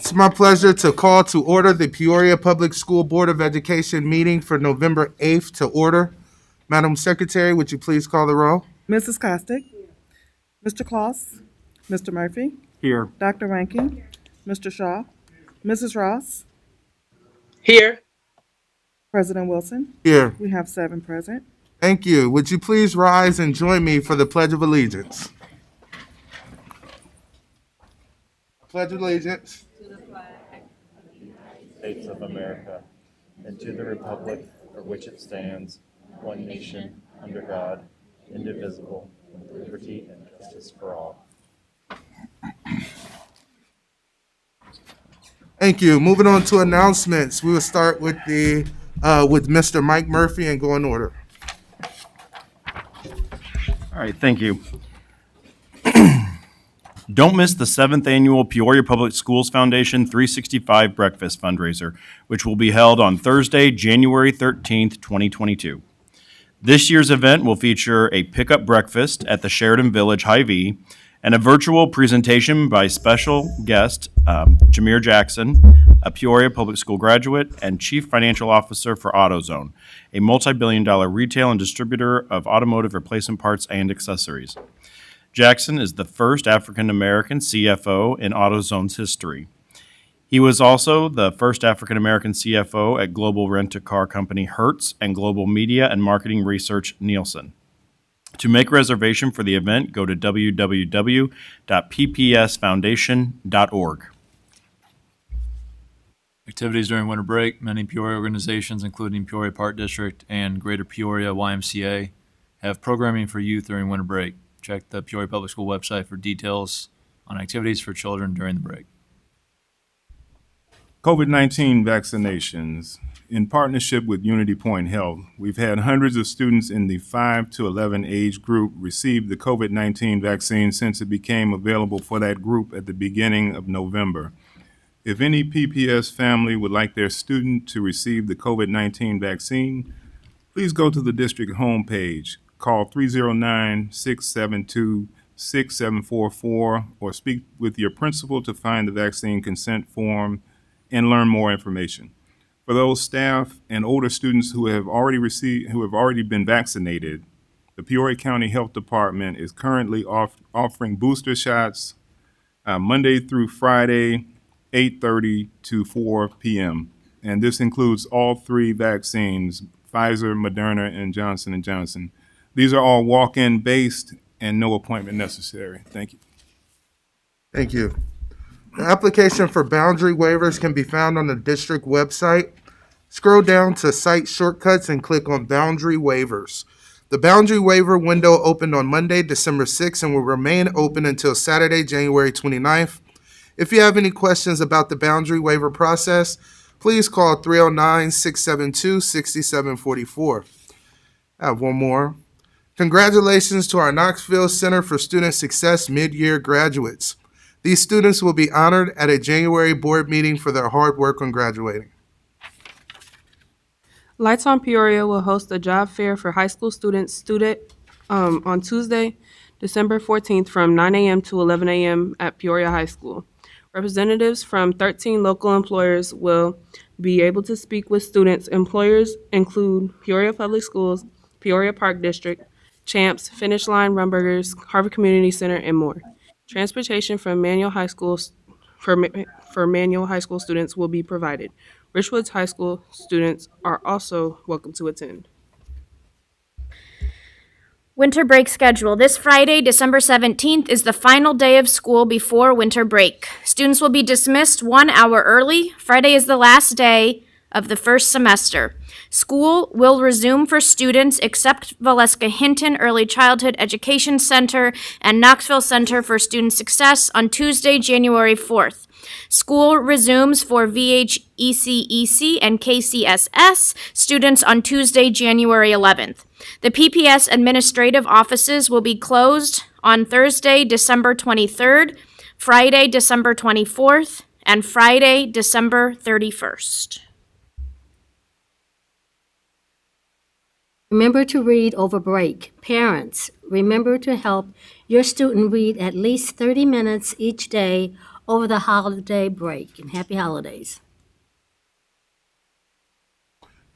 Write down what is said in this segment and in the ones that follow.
It's my pleasure to call to order the Peoria Public School Board of Education meeting for November 8th to order. Madam Secretary, would you please call the roll? Mrs. Costick, Mr. Kloss, Mr. Murphy, Here. Dr. Rankin, Mr. Shaw, Mrs. Ross, Here. President Wilson. Here. We have 7 present. Thank you. Would you please rise and join me for the Pledge of Allegiance? Pledge of Allegiance. States of America, and to the republic for which it stands, one nation, under God, indivisible, with liberty and justice for all. Thank you. Moving on to announcements, we will start with with Mr. Mike Murphy and go in order. All right, thank you. Don't miss the 7th Annual Peoria Public Schools Foundation 365 Breakfast Fundraiser, which will be held on Thursday, January 13th, 2022. This year's event will feature a pickup breakfast at the Sheridan Village Hy-Vee and a virtual presentation by special guest Jameer Jackson, a Peoria Public School graduate and Chief Financial Officer for AutoZone, a multi-billion-dollar retail and distributor of automotive replacement parts and accessories. Jackson is the first African-American CFO in AutoZone's history. He was also the first African-American CFO at global rent-a-car company Hertz and global media and marketing research Nielsen. To make reservation for the event, go to www.ppsfoundation.org. Activities during winter break. Many Peoria organizations, including Peoria Park District and Greater Peoria YMCA, have programming for youth during winter break. Check the Peoria Public School website for details on activities for children during the break. COVID-19 vaccinations. In partnership with Unity Point Health, we've had hundreds of students in the 5 to 11 age group receive the COVID-19 vaccine since it became available for that group at the beginning of November. If any PPS family would like their student to receive the COVID-19 vaccine, please go to the district homepage, call 309-672-6744, or speak with your principal to find the vaccine consent form and learn more information. For those staff and older students who have already been vaccinated, the Peoria County Health Department is currently offering booster shots Monday through Friday, 8:30 to 4 p.m. And this includes all 3 vaccines, Pfizer, Moderna, and Johnson & Johnson. These are all walk-in based and no appointment necessary. Thank you. Thank you. The application for boundary waivers can be found on the district website. Scroll down to Site Shortcuts and click on Boundary Waivers. The boundary waiver window opened on Monday, December 6th and will remain open until Saturday, January 29th. If you have any questions about the boundary waiver process, please call 309-672-6744. I have one more. Congratulations to our Knoxville Center for Student Success mid-year graduates. These students will be honored at a January board meeting for their hard work on graduating. Lights on Peoria will host a job fair for high school students on Tuesday, December 14th from 9 a.m. to 11 a.m. at Peoria High School. Representatives from 13 local employers will be able to speak with students. Employers include Peoria Public Schools, Peoria Park District, Champs, Finish Line, Rumburgers, Harvard Community Center, and more. Transportation from Manual High School for Manual High School students will be provided. Richwoods High School students are also welcome to attend. Winter break schedule. This Friday, December 17th, is the final day of school before winter break. Students will be dismissed 1 hour early. Friday is the last day of the first semester. School will resume for students except Valeska Hinton Early Childhood Education Center and Knoxville Center for Student Success on Tuesday, January 4th. School resumes for VHECEC and KCSS students on Tuesday, January 11th. The PPS administrative offices will be closed on Thursday, December 23rd, Friday, December 24th, and Friday, December 31st. Remember to read over break. Parents, remember to help your student read at least 30 minutes each day over the holiday break. And happy holidays.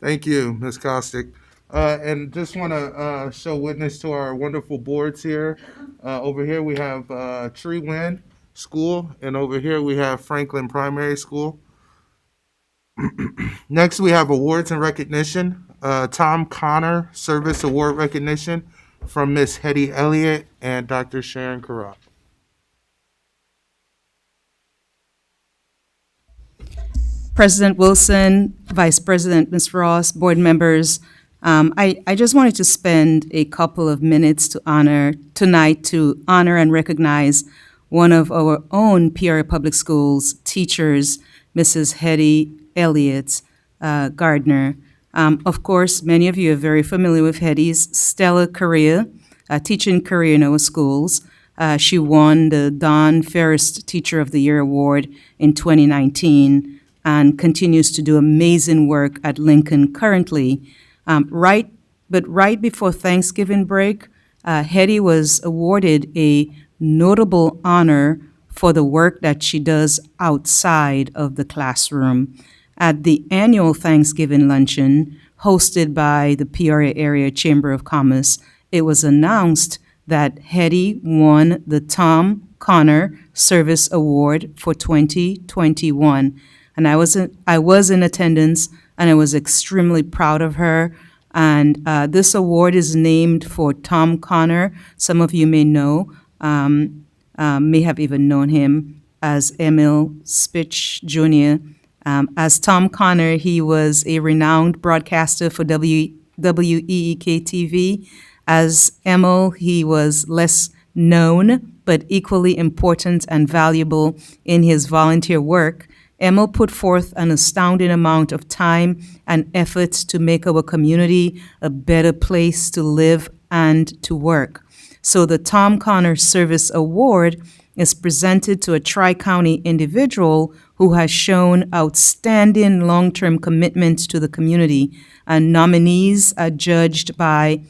Thank you, Ms. Costick. And just want to show witness to our wonderful boards here. Over here we have Tree Wind School, and over here we have Franklin Primary School. Next, we have awards and recognition. Tom Connor Service Award recognition from Miss Hetty Elliott and Dr. Sharon Karat. President Wilson, Vice President Ms. Ross, board members, I just wanted to spend a couple of minutes tonight to honor and recognize one of our own Peoria Public Schools teachers, Mrs. Hetty Elliott Gardner. Of course, many of you are very familiar with Hetty's stellar career, teaching career in our schools. She won the Don Ferris Teacher of the Year Award in 2019 and continues to do amazing work at Lincoln currently. Right before Thanksgiving break, Hetty was awarded a notable honor for the work that she does outside of the classroom. At the annual Thanksgiving luncheon hosted by the Peoria Area Chamber of Commerce, it was announced that Hetty won the Tom Connor Service Award for 2021. And I was in attendance, and I was extremely proud of her. And this award is named for Tom Connor. Some of you may know, may have even known him as Emil Spitch Jr. As Tom Connor, he was a renowned broadcaster for WEEK-TV. As Emil, he was less known, but equally important and valuable in his volunteer work. Emil put forth an astounding amount of time and effort to make our community a better place to live and to work. So the Tom Connor Service Award is presented to a Tri-County individual who has shown outstanding long-term commitment to the community, and nominees are judged by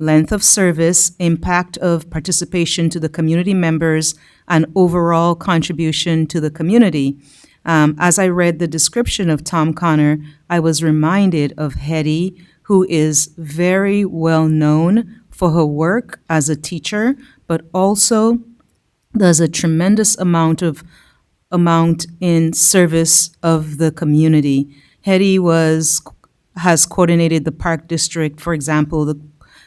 length of service, impact of participation to the community members, and overall contribution to the community. As I read the description of Tom Connor, I was reminded of Hetty, who is very well known for her work as a teacher, but also does a tremendous amount in service of the community. Hetty has coordinated the Park District, for example,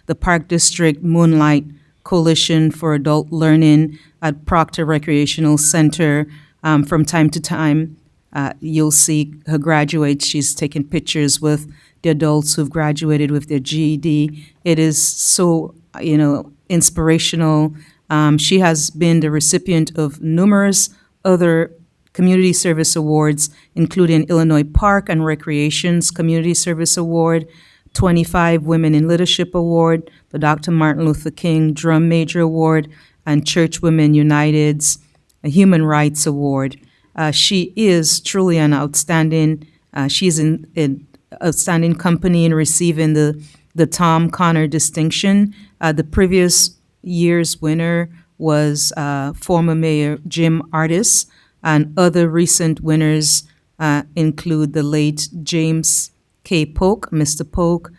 the Park District Moonlight Coalition for Adult Learning at Proctor Recreational Center. From time to time, you'll see her graduates. She's taken pictures with the adults who've graduated with their GED. It is so, inspirational. She has been the recipient of numerous other community service awards, including Illinois Park and Recreation's Community Service Award, 25 Women in Leadership Award, the Dr. Martin Luther King Drum Major Award, and Church Women United's a Human Rights Award. She is truly an outstanding, she's in outstanding company in receiving the Tom Connor distinction. The previous year's winner was former Mayor Jim Artis, and other recent winners include the late James K. Polk, Mr. Polk,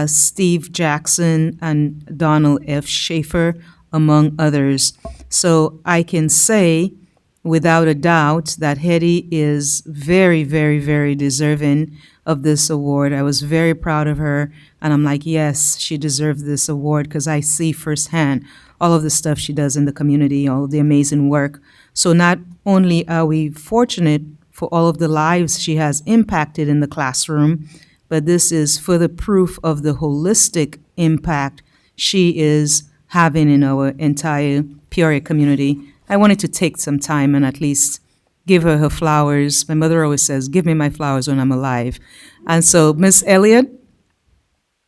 Steve Jackson, and Donald F. Schaefer, among others. So I can say without a doubt that Hetty is very, very, very deserving of this award. I was very proud of her, and I'm like, yes, she deserves this award because I see firsthand all of the stuff she does in the community, all of the amazing work. So not only are we fortunate for all of the lives she has impacted in the classroom, but this is further proof of the holistic impact she is having in our entire Peoria community. I wanted to take some time and at least give her her flowers. My mother always says, give me my flowers when I'm alive. And so, Miss Elliott,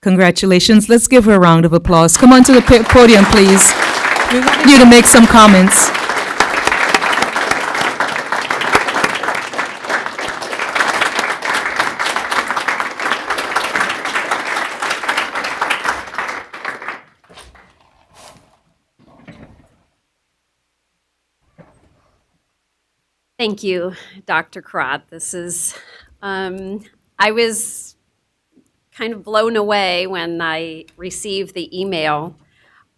congratulations. Let's give her a round of applause. Come on to the podium, please. We want you to make some comments. Thank you, Dr. Crott. I was kind of blown away when I received the email.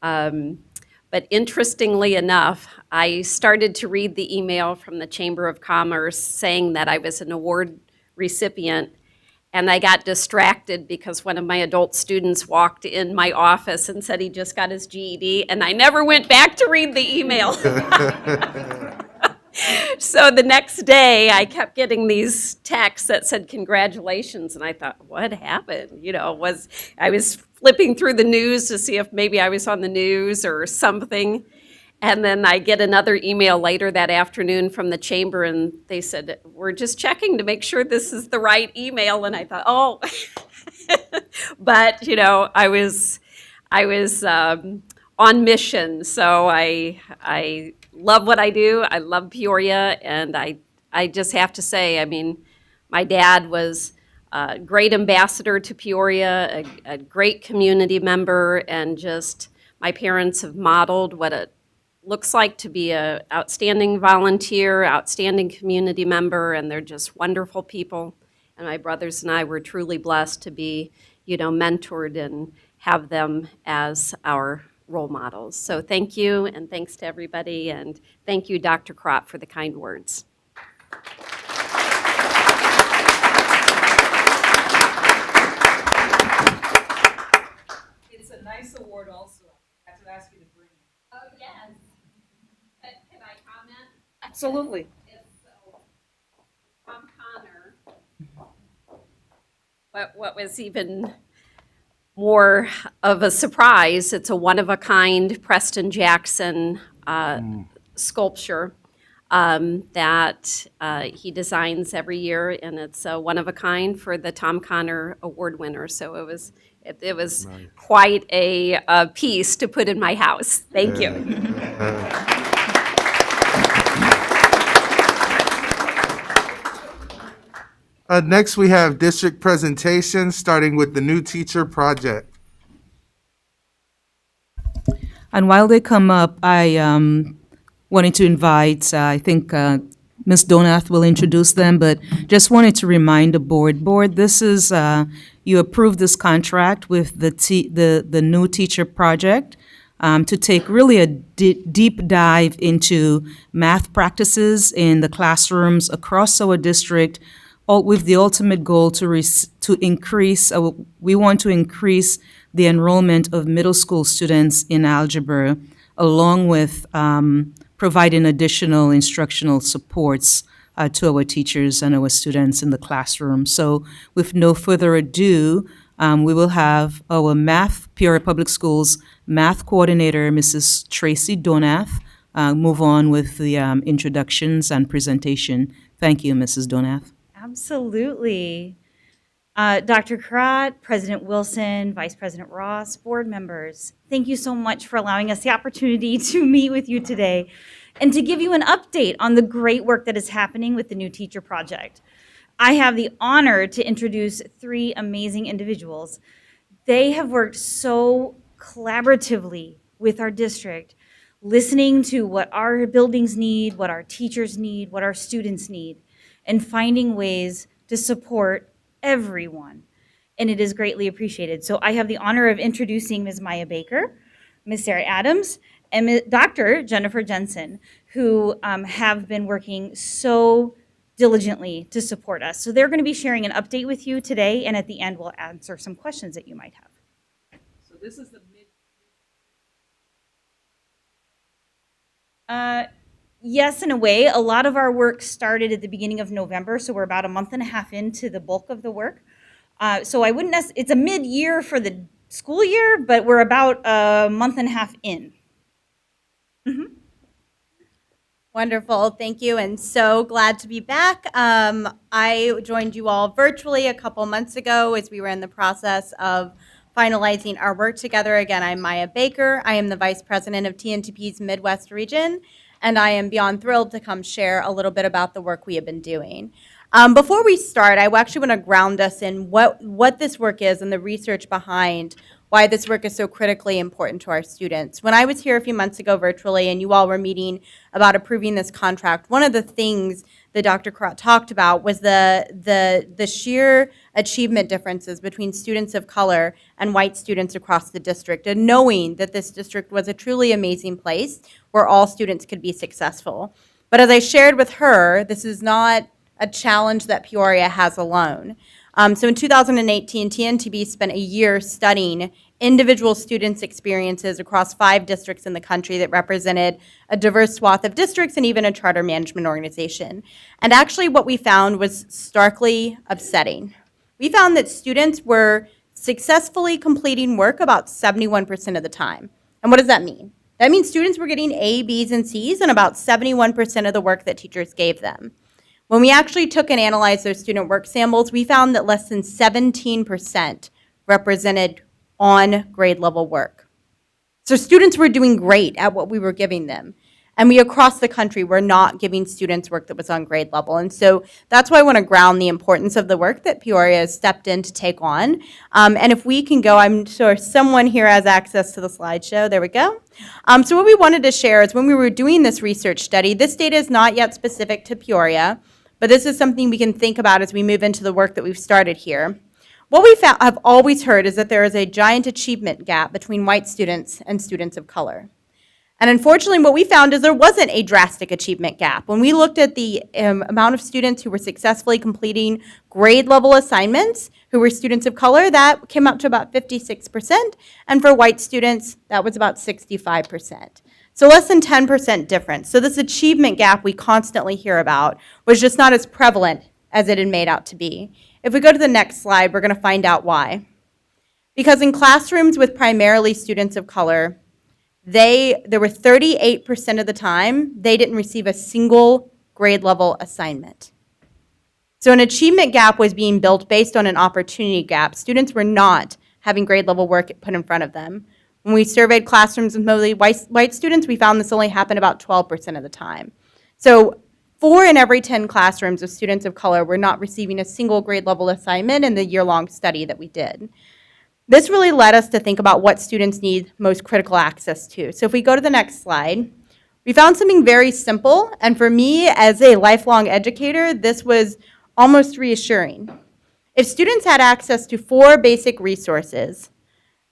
But interestingly enough, I started to read the email from the Chamber of Commerce saying that I was an award recipient, and I got distracted because one of my adult students walked in my office and said he just got his GED, and I never went back to read the email. So the next day, I kept getting these texts that said congratulations, and I thought, what happened? I was flipping through the news to see if maybe I was on the news or something, and then I get another email later that afternoon from the chamber, and they said, we're just checking to make sure this is the right email, and I thought, oh. But, I was on mission, so I love what I do. I love Peoria, and I just have to say, I mean, my dad was a great ambassador to Peoria, a great community member, and just my parents have modeled what it looks like to be an outstanding volunteer, outstanding community member, and they're just wonderful people. And my brothers and I were truly blessed to be, mentored and have them as our role models. So thank you, and thanks to everybody, and thank you, Dr. Crott, for the kind words. It's a nice award also. I have to ask you to bring it. Oh, yes. Can I comment? Absolutely. Tom Connor. What was even more of a surprise, it's a one-of-a-kind Preston Jackson sculpture that he designs every year, and it's a one-of-a-kind for the Tom Connor Award winner. So it was nice. Quite a piece to put in my house. Thank you. Next, we have district presentations, starting with the new teacher project. And while they come up, I wanted to invite, I think Ms. Donath will introduce them, but just wanted to remind the board, this is, you approved this contract with the new teacher project to take really a deep dive into math practices in the classrooms across our district, all with the ultimate goal to increase, we want to increase the enrollment of middle school students in algebra, along with providing additional instructional supports to our teachers and our students in the classroom. So with no further ado, we will have our Peoria Public Schools math coordinator, Mrs. Tracy Donath, move on with the introductions and presentation. Thank you, Mrs. Donath. Absolutely. Dr. Crott, President Wilson, Vice President Ross, board members, thank you so much for allowing us the opportunity to meet with you today and to give you an update on the great work that is happening with the new teacher project. I have the honor to introduce three amazing individuals. They have worked so collaboratively with our district, listening to what our buildings need, what our teachers need, what our students need, and finding ways to support everyone. And it is greatly appreciated. So I have the honor of introducing Ms. Maya Baker, Ms. Sarah Adams, and Dr. Jennifer Jensen, who have been working so diligently to support us. So they're going to be sharing an update with you today, and at the end we'll answer some questions that you might have. So this is the mid. Yes, in a way. A lot of our work started at the beginning of November, so we're about a month and a half into the bulk of the work. So I wouldn't it's a mid-year for the school year, but we're about a month and a half in. Mm-hmm. Wonderful, thank you, and so glad to be back. I joined you all virtually a couple months ago as we were in the process of finalizing our work together. Again, I'm Maya Baker. I am the Vice President of TNTP's Midwest region, and I am beyond thrilled to come share a little bit about the work we have been doing. Before we start, I actually want to ground us in what this work is and the research behind why this work is so critically important to our students. When I was here a few months ago virtually and you all were meeting about approving this contract, one of the things that Dr. Karat talked about was the sheer achievement differences between students of color and white students across the district, and knowing that this district was a truly amazing place where all students could be successful. But as I shared with her, this is not a challenge that Peoria has alone. So in 2018, TNTB spent a year studying individual students' experiences across 5 districts in the country that represented a diverse swath of districts and even a charter management organization. And actually what we found was starkly upsetting. We found that students were successfully completing work about 71% of the time. And what does that mean? That means students were getting A, Bs, and Cs on about 71% of the work that teachers gave them. When we actually took and analyzed those student work samples, we found that less than 17% represented on grade level work. So students were doing great at what we were giving them. And we across the country were not giving students work that was on grade level. And so that's why I want to ground the importance of the work that Peoria has stepped in to take on. And if we can go, I'm sure someone here has access to the slideshow. There we go. So what we wanted to share is when we were doing this research study, this data is not yet specific to Peoria, but this is something we can think about as we move into the work that we've started here. What we have always heard is that there is a giant achievement gap between white students and students of color. And unfortunately, what we found is there wasn't a drastic achievement gap. When we looked at the amount of students who were successfully completing grade level assignments, who were students of color, that came up to about 56%. And for white students, that was about 65%. So less than 10% difference. So this achievement gap we constantly hear about was just not as prevalent as it had made out to be. If we go to the next slide, we're going to find out why. Because in classrooms with primarily students of color, there were 38% of the time they didn't receive a single grade level assignment. So an achievement gap was being built based on an opportunity gap. Students were not having grade level work put in front of them. When we surveyed classrooms with mostly white students, we found this only happened about 12% of the time. So 4 in every 10 classrooms of students of color were not receiving a single grade level assignment in the year-long study that we did. This really led us to think about what students need most critical access to. So if we go to the next slide, we found something very simple, and for me as a lifelong educator, this was almost reassuring. If students had access to 4 basic resources,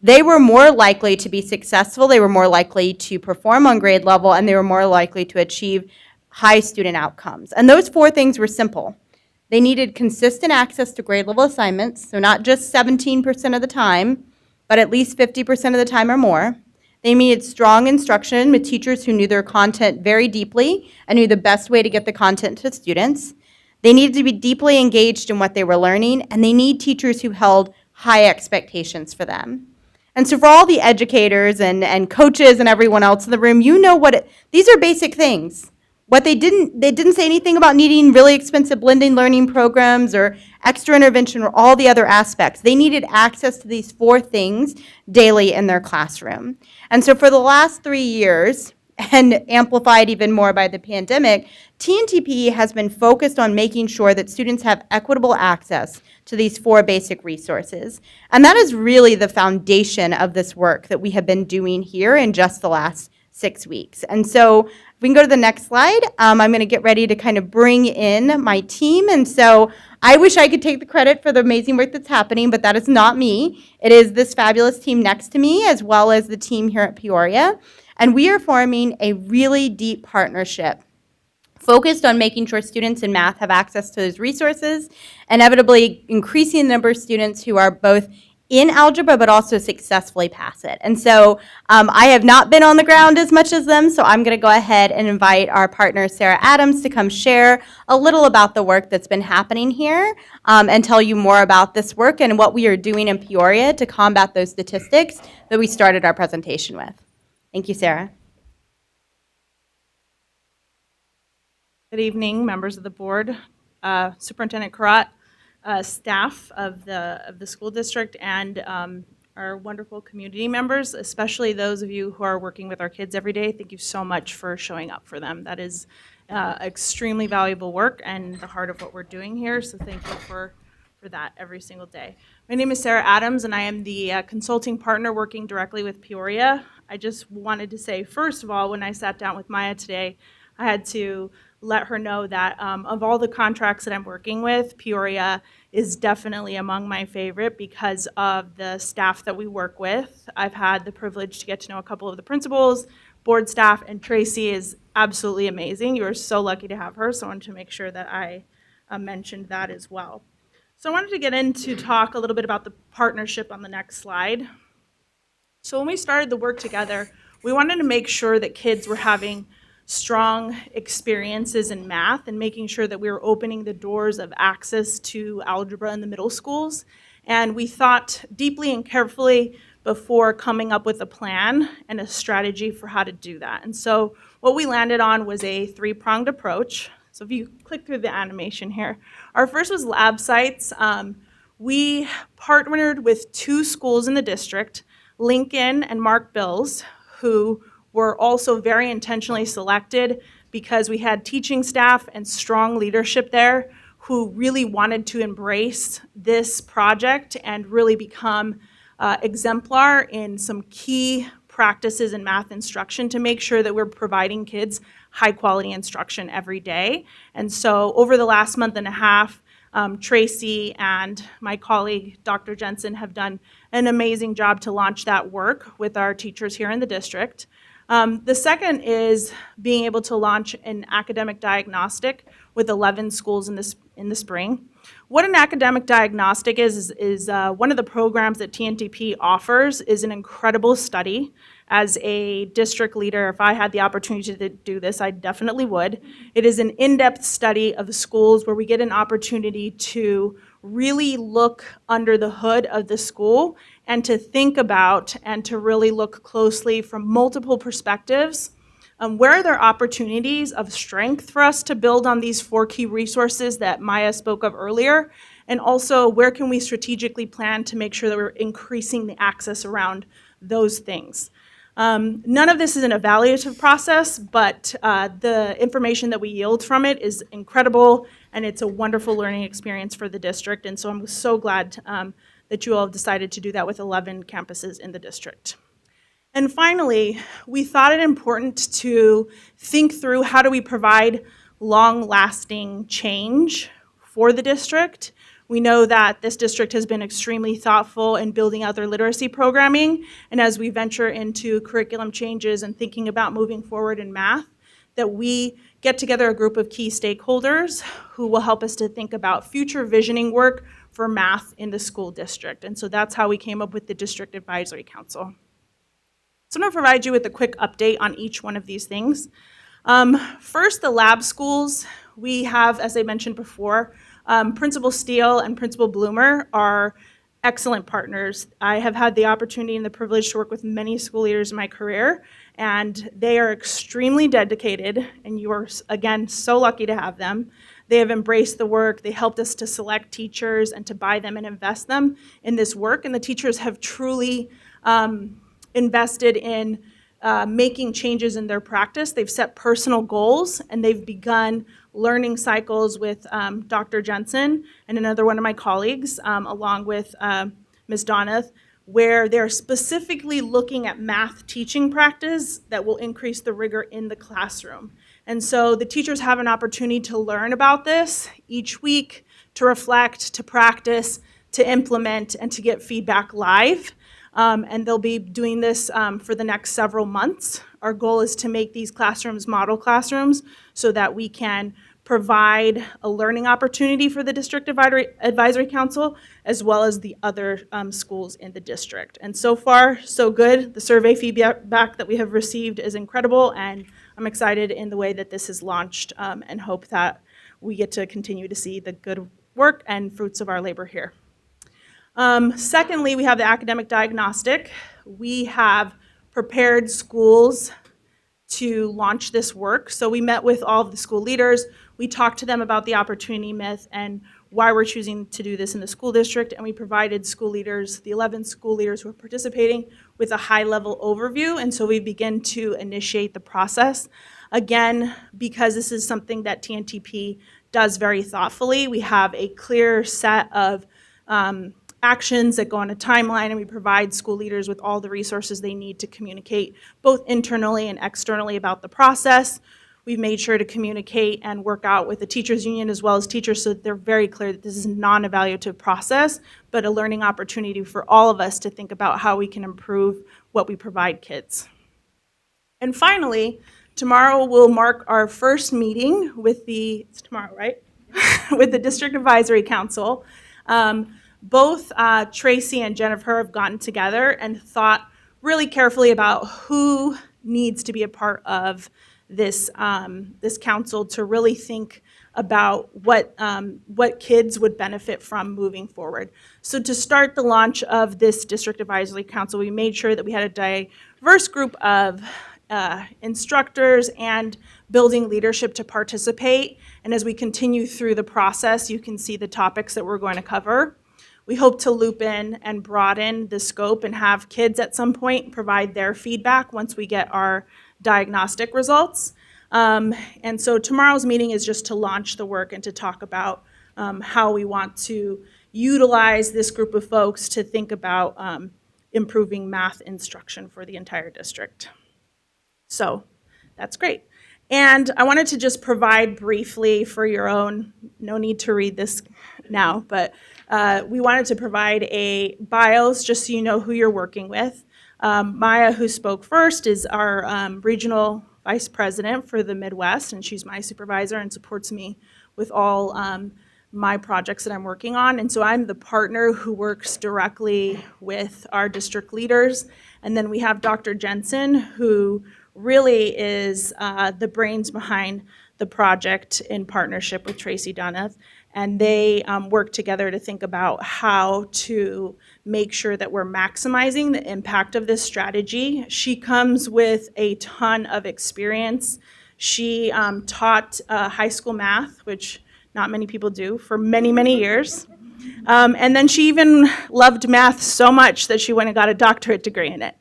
they were more likely to be successful, they were more likely to perform on grade level, and they were more likely to achieve high student outcomes. And those 4 things were simple. They needed consistent access to grade level assignments, so not just 17% of the time, but at least 50% of the time or more. They needed strong instruction with teachers who knew their content very deeply and knew the best way to get the content to students. They needed to be deeply engaged in what they were learning, and they need teachers who held high expectations for them. And so for all the educators and coaches and everyone else in the room, you know these are basic things. What they didn't say anything about needing really expensive blended learning programs or extra intervention or all the other aspects. They needed access to these 4 things daily in their classroom. And so for the last 3 years, and amplified even more by the pandemic, TNTP has been focused on making sure that students have equitable access to these 4 basic resources. And that is really the foundation of this work that we have been doing here in just the last 6 weeks. And so if we can go to the next slide, I'm going to get ready to kind of bring in my team. And so I wish I could take the credit for the amazing work that's happening, but that is not me. It is this fabulous team next to me, as well as the team here at Peoria. And we are forming a really deep partnership focused on making sure students in math have access to those resources, inevitably increasing the number of students who are both in algebra but also successfully pass it. And so I have not been on the ground as much as them, so I'm going to go ahead and invite our partner Sarah Adams to come share a little about the work that's been happening here and tell you more about this work and what we are doing in Peoria to combat those statistics that we started our presentation with. Thank you, Sarah. Good evening, members of the board, Superintendent Karat, staff of the school district, and our wonderful community members, especially those of you who are working with our kids every day. Thank you so much for showing up for them. That is extremely valuable work and the heart of what we're doing here, so thank you for for that every single day. My name is Sarah Adams, and I am the consulting partner working directly with Peoria. I just wanted to say, first of all, when I sat down with Maya today, I had to let her know that of all the contracts that I'm working with, Peoria is definitely among my favorite because of the staff that we work with. I've had the privilege to get to know a couple of the principals, board staff, and Tracy is absolutely amazing. You are so lucky to have her, so I wanted to make sure that I mentioned that as well. So I wanted to get into talk a little bit about the partnership on the next slide. So when we started the work together, we wanted to make sure that kids were having strong experiences in math and making sure that we were opening the doors of access to algebra in the middle schools. And we thought deeply and carefully before coming up with a plan and a strategy for how to do that. And so what we landed on was a three-pronged approach. So if you click through the animation here, our first was lab sites. We partnered with 2 schools in the district, Lincoln and Mark Bills, who were also very intentionally selected because we had teaching staff and strong leadership there who really wanted to embrace this project and really become exemplar in some key practices in math instruction to make sure that we're providing kids high quality instruction every day. And so over the last month and a half, Tracy and my colleague, Dr. Jensen, have done an amazing job to launch that work with our teachers here in the district. The second is being able to launch an academic diagnostic with 11 schools in the spring. What an academic diagnostic is one of the programs that TNTP offers is an incredible study. As a district leader, if I had the opportunity to do this, I definitely would. It is an in-depth study of schools where we get an opportunity to really look under the hood of the school and to think about and to really look closely from multiple perspectives. Where are there opportunities of strength for us to build on these 4 key resources that Maya spoke of earlier? And also, where can we strategically plan to make sure that we're increasing the access around those things? None of this is an evaluative process, but the information that we yield from it is incredible, and it's a wonderful learning experience for the district. And so I'm so glad that you all have decided to do that with 11 campuses in the district. And finally, we thought it important to think through how do we provide long-lasting change for the district. We know that this district has been extremely thoughtful in building out their literacy programming, and as we venture into curriculum changes and thinking about moving forward in math, that we get together a group of key stakeholders who will help us to think about future visioning work for math in the school district. And so that's how we came up with the District Advisory Council. So I'm going to provide you with a quick update on each one of these things. First, the lab schools. We have, as I mentioned before, Principal Steele and Principal Bloomer are excellent partners. I have had the opportunity and the privilege to work with many school leaders in my career, and they are extremely dedicated, and you are, again, so lucky to have them. They have embraced the work. They helped us to select teachers and to buy them and invest them in this work, and the teachers have truly invested in making changes in their practice. They've set personal goals, and they've begun learning cycles with Dr. Jensen and another one of my colleagues, along with Ms. Donath, where they're specifically looking at math teaching practice that will increase the rigor in the classroom. And so the teachers have an opportunity to learn about this each week, to reflect, to practice, to implement, and to get feedback live. And they'll be doing this for the next several months. Our goal is to make these classrooms model classrooms so that we can provide a learning opportunity for the District Advisory Council as well as the other schools in the district. And so far, so good. The survey feedback that we have received is incredible, and I'm excited in the way that this is launched and hope that we get to continue to see the good work and fruits of our labor here. Secondly, we have the academic diagnostic. We have prepared schools to launch this work. So we met with all of the school leaders. We talked to them about the opportunity myth and why we're choosing to do this in the school district. And we provided school leaders, the 11 school leaders who are participating, with a high-level overview. And so we begin to initiate the process. Again, because this is something that TNTP does very thoughtfully. We have a clear set of actions that go on a timeline, and we provide school leaders with all the resources they need to communicate both internally and externally about the process. We've made sure to communicate and work out with the teachers union as well as teachers so that they're very clear that this is a non-evaluative process, but a learning opportunity for all of us to think about how we can improve what we provide kids. And finally, tomorrow will mark our first meeting with it's tomorrow, right? With the District Advisory Council. Both Tracy and Jennifer have gotten together and thought really carefully about who needs to be a part of this council to really think about what kids would benefit from moving forward. So to start the launch of this District Advisory Council, we made sure that we had a diverse group of instructors and building leadership to participate. And as we continue through the process, you can see the topics that we're going to cover. We hope to loop in and broaden the scope and have kids at some point provide their feedback once we get our diagnostic results. And so tomorrow's meeting is just to launch the work and to talk about how we want to utilize this group of folks to think about improving math instruction for the entire district. So that's great. And I wanted to just provide briefly for your own, no need to read this now, but we wanted to provide a bios just so you know who you're working with. Maya, who spoke first, is our regional vice president for the Midwest, and she's my supervisor and supports me with all my projects that I'm working on. And so I'm the partner who works directly with our district leaders. And then we have Dr. Jensen, who really is the brains behind the project in partnership with Tracy Donath. And they work together to think about how to make sure that we're maximizing the impact of this strategy. She comes with a ton of experience. She taught high school math, which not many people do, for many, many years. And then she even loved math so much that she went and got a doctorate degree in it.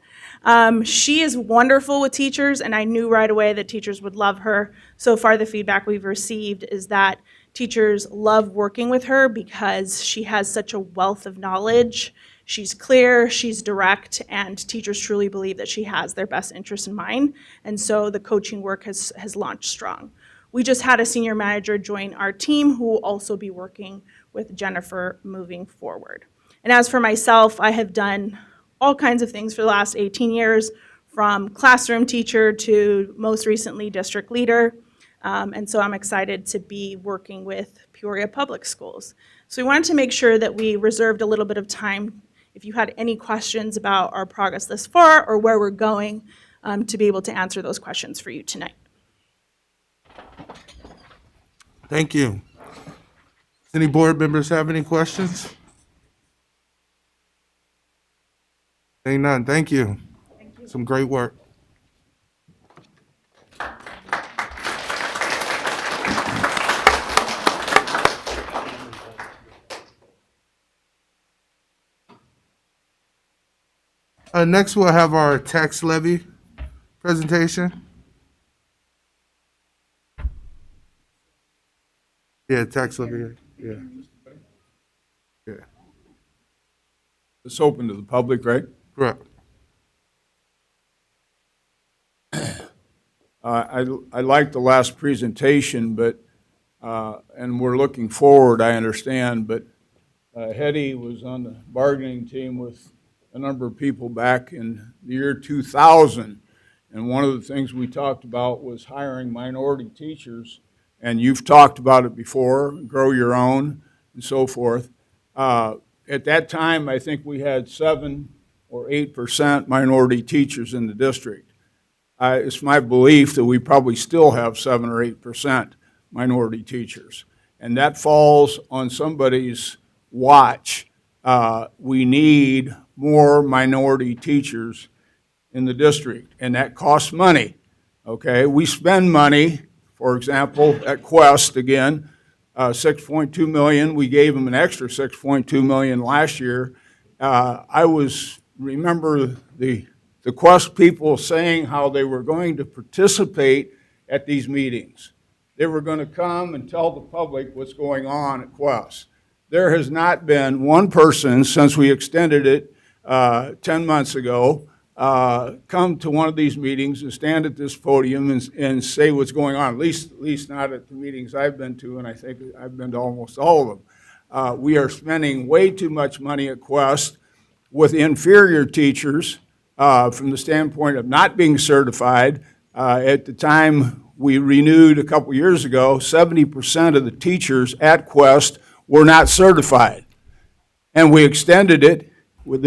She is wonderful with teachers, and I knew right away that teachers would love her. So far, the feedback we've received is that teachers love working with her because she has such a wealth of knowledge. She's clear, she's direct, and teachers truly believe that she has their best interest in mind. And so the coaching work has launched strong. We just had a senior manager join our team who will also be working with Jennifer moving forward. And as for myself, I have done all kinds of things for the last 18 years, from classroom teacher to most recently district leader. And so I'm excited to be working with Peoria Public Schools. So we wanted to make sure that we reserved a little bit of time if you had any questions about our progress thus far or where we're going, to be able to answer those questions for you tonight. Thank you. Does any board members have any questions? Seeing none, thank you. Some great work. Next, we'll have our tax levy presentation. Yeah, tax levy, yeah. Yeah, It's open to the public, right? correct. I liked the last presentation, but, and we're looking forward, I understand, but Hetty was on the bargaining team with a number of people back in the year 2000, and one of the things we talked about was hiring minority teachers, and you've talked about it before, grow your own, and so forth. At that time, I think we had 7 or 8% minority teachers in the district. It's my belief that we probably still have 7 or 8% minority teachers, and that falls on somebody's watch. We need more minority teachers in the district, and that costs money, okay? We spend money, for example, at Quest, again, $6.2 million. We gave them an extra $6.2 million last year. Remember the Quest people saying how they were going to participate at these meetings. they were going to come and tell the public what's going on at Quest. There has not been one person since we extended it 10 months ago come to one of these meetings and stand at this podium and say what's going on, at least not at the meetings I've been to, and I think I've been to almost all of them. We are spending way too much money at Quest with inferior teachers from the standpoint of not being certified. At the time we renewed a couple years ago, 70% of the teachers at Quest were not certified. And we extended it with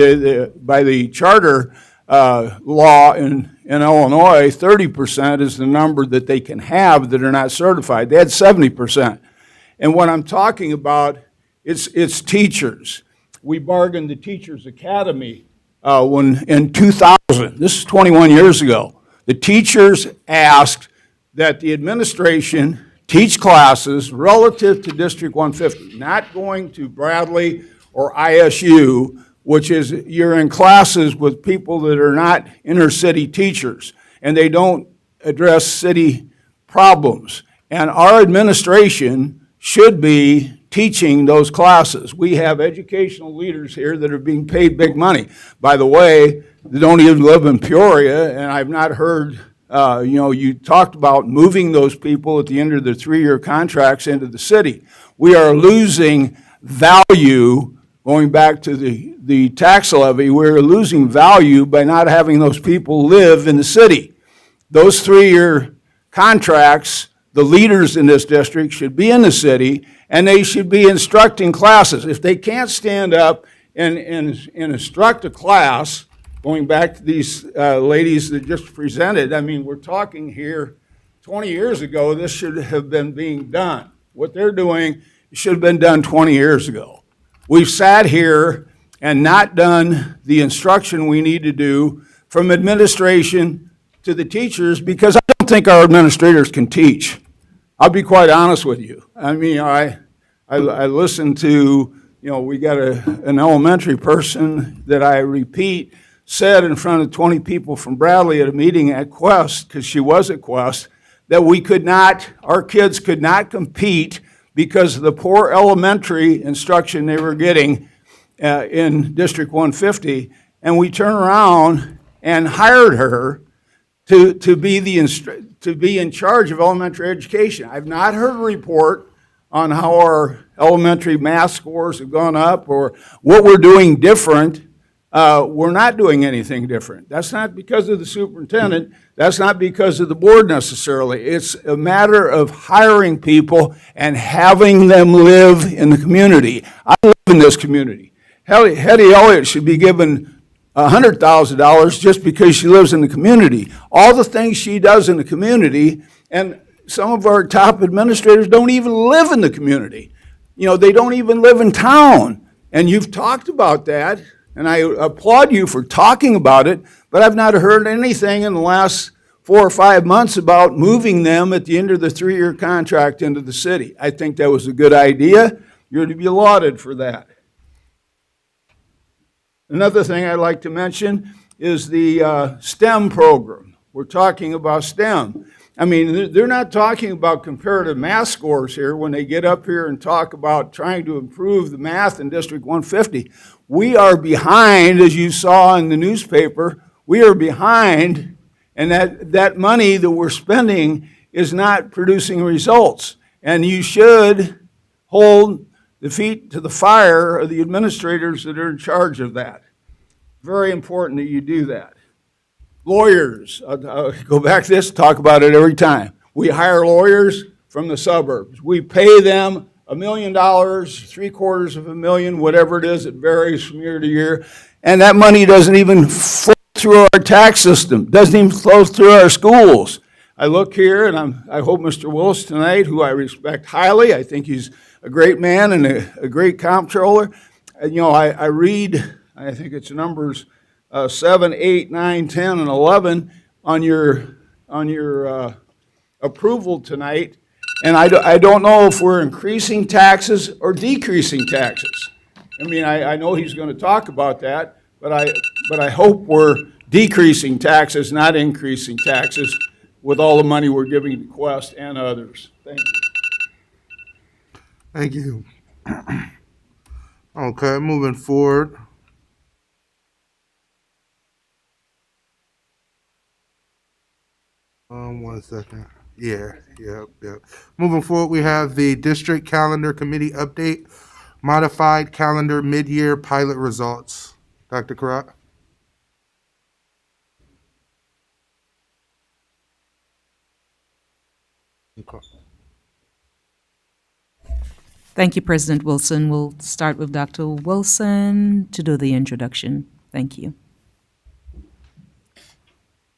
by the charter law in Illinois, 30% is the number that they can have that are not certified. They had 70%. And what I'm talking about, it's teachers. We bargained the Teachers Academy when in 2000, this is 21 years ago, the teachers asked that the administration teach classes relative to District 150, not going to Bradley or ISU, which is you're in classes with people that are not inner city teachers, and they don't address city problems. And our administration should be teaching those classes. We have educational leaders here that are being paid big money. By the way, they don't even live in Peoria, and I've not heard, you talked about moving those people at the end of their 3-year contracts into the city. We are losing value, going back to the tax levy, we're losing value by not having those people live in the city. Those 3-year contracts, the leaders in this district should be in the city, and they should be instructing classes. If they can't stand up and instruct a class, going back to these ladies that just presented, I mean, we're talking here 20 years ago, this should have been being done. What they're doing should have been done 20 years ago. We've sat here and not done the instruction we need to do from administration to the teachers because I don't think our administrators can teach. I'll be quite honest with you. I mean, I listen to, we got an elementary person that I repeat said in front of 20 people from Bradley at a meeting at Quest, because she was at Quest, that our kids could not compete because of the poor elementary instruction they were getting in District 150, and we turned around and hired her to be in charge of elementary education. I've not heard a report on how our elementary math scores have gone up or what we're doing different. We're not doing anything different. That's not because of the superintendent. That's not because of the board necessarily. It's a matter of hiring people and having them live in the community. I live in this community. Hetty Elliott should be given $100,000 just because she lives in the community. All the things she does in the community, and some of our top administrators don't even live in the community. They don't even live in town. And you've talked about that. And I applaud you for talking about it, but I've not heard anything in the last 4 or 5 months about moving them at the end of the 3-year contract into the city. I think that was a good idea. You're to be lauded for that. Another thing I'd like to mention is the STEM program. We're talking about STEM. I mean, they're not talking about comparative math scores here when they get up here and talk about trying to improve the math in District 150. We are behind, as you saw in the newspaper, we are behind, and that money that we're spending is not producing results. And you should hold the feet to the fire of the administrators that are in charge of that. Very important that you do that. Lawyers, I'll go back to this, talk about it every time. We hire lawyers from the suburbs. We pay them $1 million, $750,000, whatever it is, it varies from year to year. And that money doesn't even flow through our tax system, doesn't even flow through our schools. I look here and I hope Mr. Willis tonight, who I respect highly, I think he's a great man and a great comptroller. I read, I think it's numbers 7, 8, 9, 10, and 11 on your approval tonight, and I don't know if we're increasing taxes or decreasing taxes. I mean, I know he's going to talk about that, but I hope we're decreasing taxes, not increasing taxes, with all the money we're giving to Quest and others. Thank you. Thank you. Okay, moving forward. One second. Yep. Moving forward, we have the district calendar committee update, modified calendar mid-year pilot results. Dr. Karat? Okay. Thank you, President Wilson. We'll start with Dr. Wilson to do the introduction. Thank you.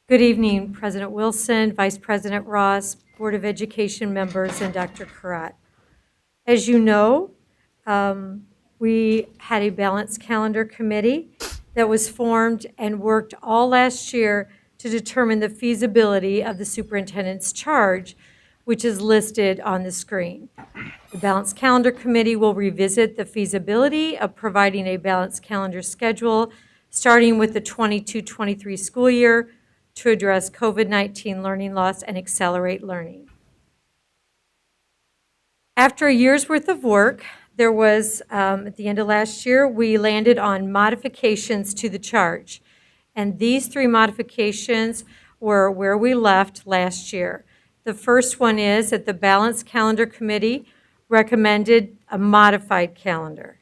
Good evening, President Wilson, Vice President Ross, Board of Education members, and Dr. Karat. As you know, we had a balanced calendar committee that was formed and worked all last year to determine the feasibility of the superintendent's charge, which is listed on the screen. The Balanced Calendar Committee will revisit the feasibility of providing a balanced calendar schedule starting with the 22-23 school year to address COVID-19 learning loss and accelerate learning. After a year's worth of work, there was, at the end of last year, we landed on modifications to the charge. And these 3 modifications were where we left last year. The first one is that the Balanced Calendar Committee recommended a modified calendar.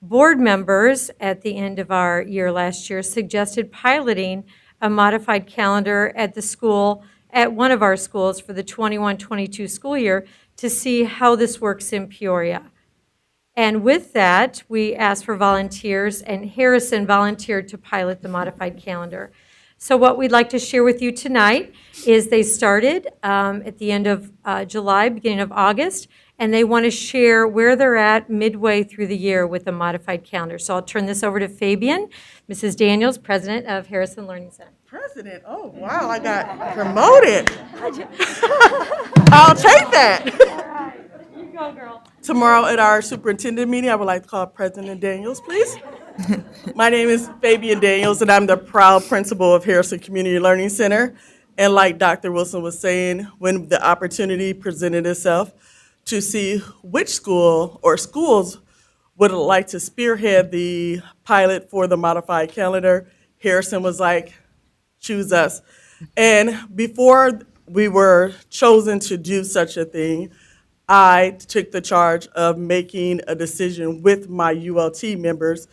Board members at the end of our year last year suggested piloting a modified calendar at the school, at one of our schools for the 21-22 school year to see how this works in Peoria. And with that, we asked for volunteers, and Harrison volunteered to pilot the modified calendar. So what we'd like to share with you tonight is they started at the end of July, beginning of August, and they want to share where they're at midway through the year with the modified calendar. So I'll turn this over to Fabian, Mrs. Daniels, President of Harrison Learning Center. President, oh wow, I got promoted. I'll take that. You go, girl. Tomorrow at our superintendent meeting, I would like to call President Daniels, please. My name is Fabian Daniels, and I'm the proud principal of Harrison Community Learning Center. And like Dr. Wilson was saying, when the opportunity presented itself to see which school or schools would like to spearhead the pilot for the modified calendar, Harrison was like, choose us. And before we were chosen to do such a thing, I took the charge of making a decision with my ULT members,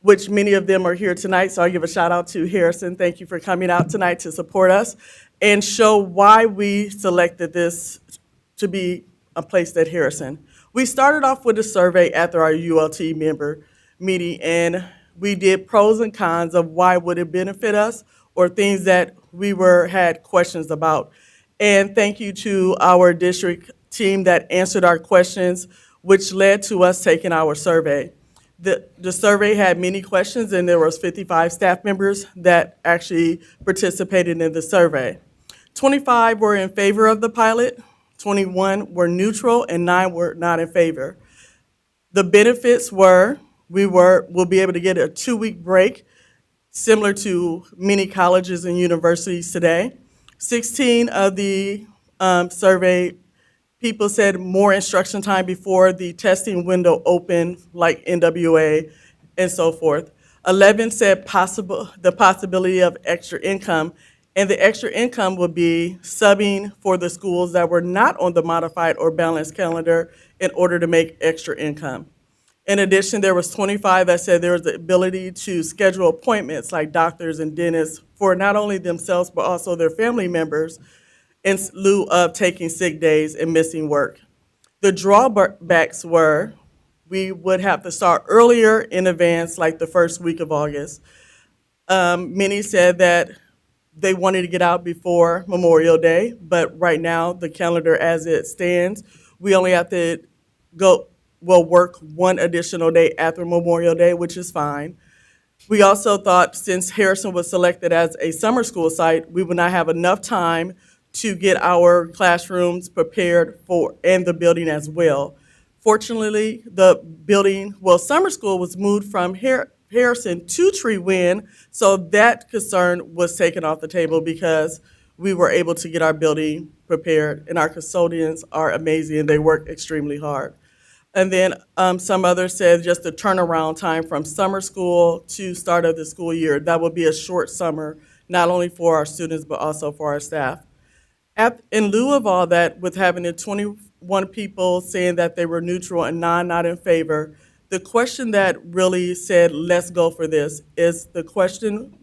which many of them are here tonight, so I'll give a shout out to Harrison. Thank you for coming out tonight to support us and show why we selected this to be a place at Harrison. We started off with a survey after our ULT member meeting, and we did pros and cons of why would it benefit us or things that we had questions about. And thank you to our district team that answered our questions, which led to us taking our survey. The survey had many questions, and there was 55 staff members that actually participated in the survey. 25 were in favor of the pilot, 21 were neutral, and 9 were not in favor. The benefits were, we'll be able to get a 2-week break, similar to many colleges and universities today. 16 of the survey people said more instruction time before the testing window opened, like NWA and so forth. 11 said the possibility of extra income, and the extra income would be subbing for the schools that were not on the modified or balanced calendar in order to make extra income. In addition, there was 25 that said there was the ability to schedule appointments like doctors and dentists for not only themselves but also their family members in lieu of taking sick days and missing work. The drawbacks were we would have to start earlier in advance, like the first week of August. Many said that they wanted to get out before Memorial Day, but right now, the calendar as it stands, we only have to work one additional day after Memorial Day, which is fine. We also thought since Harrison was selected as a summer school site, we would not have enough time to get our classrooms prepared for, and the building as well. Fortunately, the building, summer school was moved from Harrison to Tree Wind, so that concern was taken off the table because we were able to get our building prepared. And our custodians are amazing. They work extremely hard. And then some others said just the turnaround time from summer school to start of the school year. That would be a short summer, not only for our students, but also for our staff. In lieu of all that, with having the 21 people saying that they were neutral and not in favor, the question that really said, let's go for this, is the question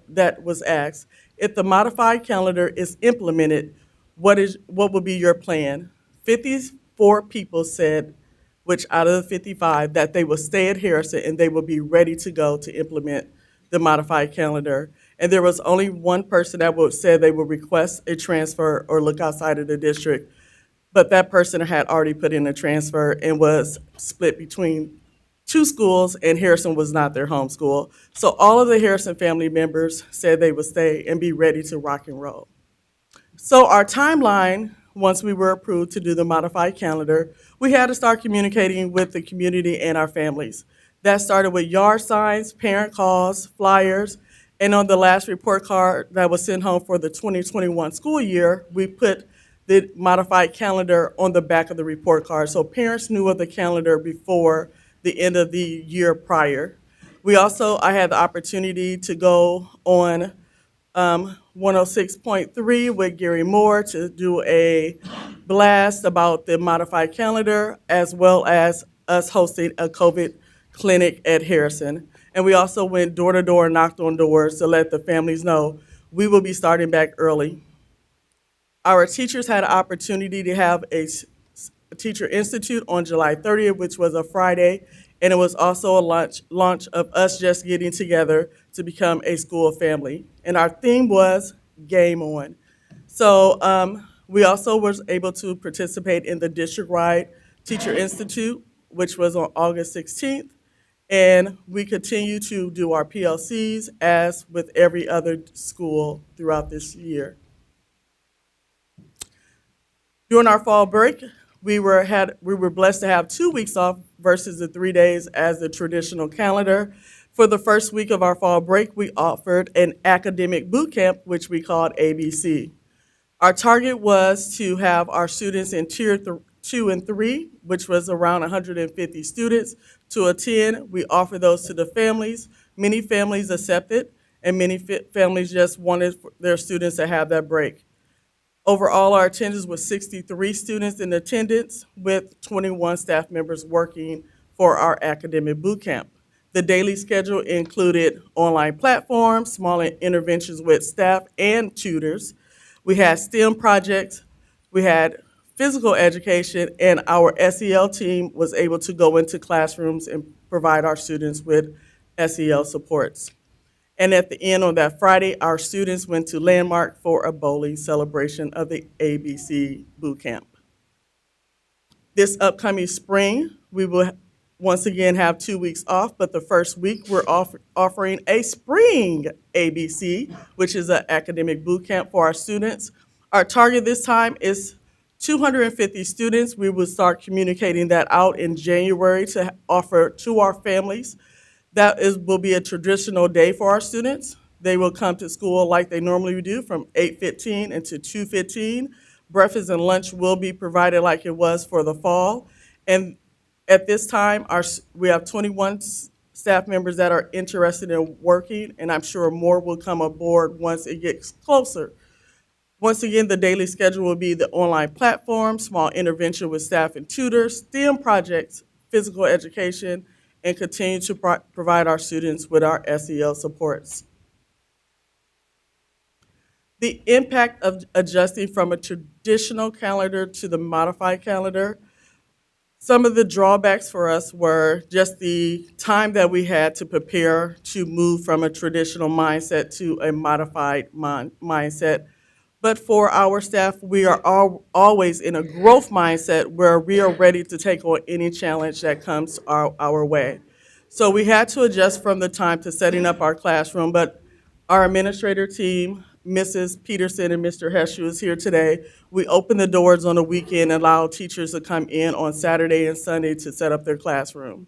that was asked. If the modified calendar is implemented, what would be your plan? 54 people said, which out of the 55, that they will stay at Harrison and they will be ready to go to implement the modified calendar. And there was only one person that said they would request a transfer or look outside of the district, but that person had already put in a transfer and was split between two schools, and Harrison was not their home school. So all of the Harrison family members said they would stay and be ready to rock and roll. So our timeline, once we were approved to do the modified calendar, we had to start communicating with the community and our families. That started with yard signs, parent calls, flyers, and on the last report card that was sent home for the 2021 school year, we put the modified calendar on the back of the report card. So parents knew of the calendar before the end of the year prior. I had the opportunity to go on 106.3 with Gary Moore to do a blast about the modified calendar, as well as us hosting a COVID clinic at Harrison. And we also went door to door and knocked on doors to let the families know we will be starting back early. Our teachers had an opportunity to have a Teacher Institute on July 30th, which was a Friday, and it was also a launch of us just getting together to become a school family. And our theme was Game On. So we also was able to participate in the district-wide Teacher Institute, which was on August 16th. And we continue to do our PLCs as with every other school throughout this year. During our fall break, we were blessed to have 2 weeks off versus the 3 days as the traditional calendar. For the first week of our fall break, we offered an academic boot camp, which we called ABC. Our target was to have our students in Tier 2 and 3, which was around 150 students, to attend. We offered those to the families. Many families accepted, and many families just wanted their students to have that break. Overall, our attendance was 63 students in attendance, with 21 staff members working for our academic boot camp. The daily schedule included online platforms, small interventions with staff and tutors. We had STEM projects, we had physical education, and our SEL team was able to go into classrooms and provide our students with SEL supports. And at the end on that Friday, our students went to Landmark for a bowling celebration of the ABC boot camp. This upcoming spring, we will once again have 2 weeks off, but the first week we're offering a spring ABC, which is an academic boot camp for our students. Our target this time is 250 students. We will start communicating that out in January to offer to our families. Will be a traditional day for our students. They will come to school like they normally do from 8:15 until 2:15. Breakfast and lunch will be provided like it was for the fall. And at this time, we have 21 staff members that are interested in working, and I'm sure more will come aboard once it gets closer. Once again, the daily schedule will be the online platform, small intervention with staff and tutors, STEM projects, physical education, and continue to provide our students with our SEL supports. The impact of adjusting from a traditional calendar to the modified calendar. Some of the drawbacks for us were just the time that we had to prepare to move from a traditional mindset to a modified mindset. But for our staff, we are always in a growth mindset where we are ready to take on any challenge that comes our way. So we had to adjust from the time to setting up our classroom, but our administrator team, Mrs. Peterson and Mr. Hesh, who is here today, we opened the doors on the weekend and allowed teachers to come in on Saturday and Sunday to set up their classroom.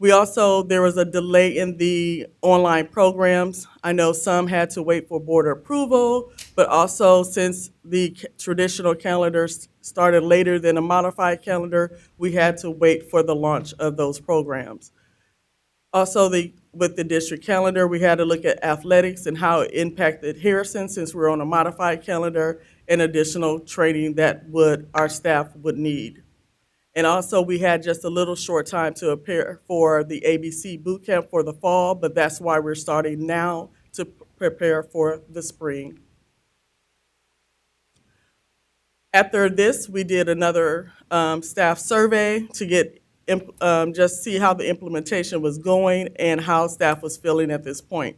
There was a delay in the online programs. I know some had to wait for board approval, but also since the traditional calendar started later than a modified calendar, we had to wait for the launch of those programs. Also, with the district calendar, we had to look at athletics and how it impacted Harrison since we're on a modified calendar and additional training that our staff would need. And also, we had just a little short time to prepare for the ABC boot camp for the fall, but that's why we're starting now to prepare for the spring. After this, we did another staff survey to get just see how the implementation was going and how staff was feeling at this point.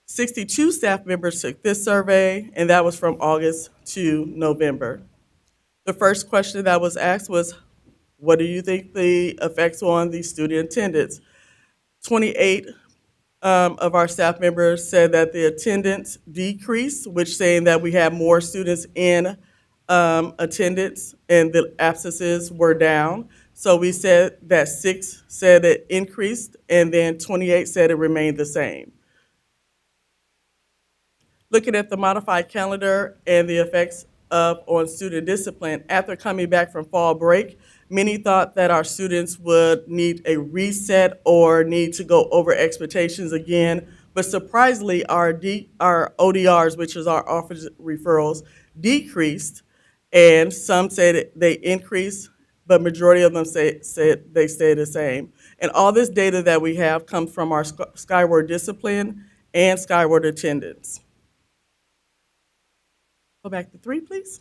62 staff members took this survey, and that was from August to November. The first question that was asked was, what do you think the effects on the student attendance? 28 of our staff members said that the attendance decreased, which saying that we had more students in attendance and the absences were down. So we said that 6 said it increased, and then 28 said it remained the same. Looking at the modified calendar and the effects on student discipline, after coming back from fall break, many thought that our students would need a reset or need to go over expectations again, but surprisingly, our ODRs, which is our office referrals, decreased, and some said they increased, but majority of them said they stayed the same. And all this data that we have comes from our Skyward discipline and Skyward attendance. Go back to 3, please.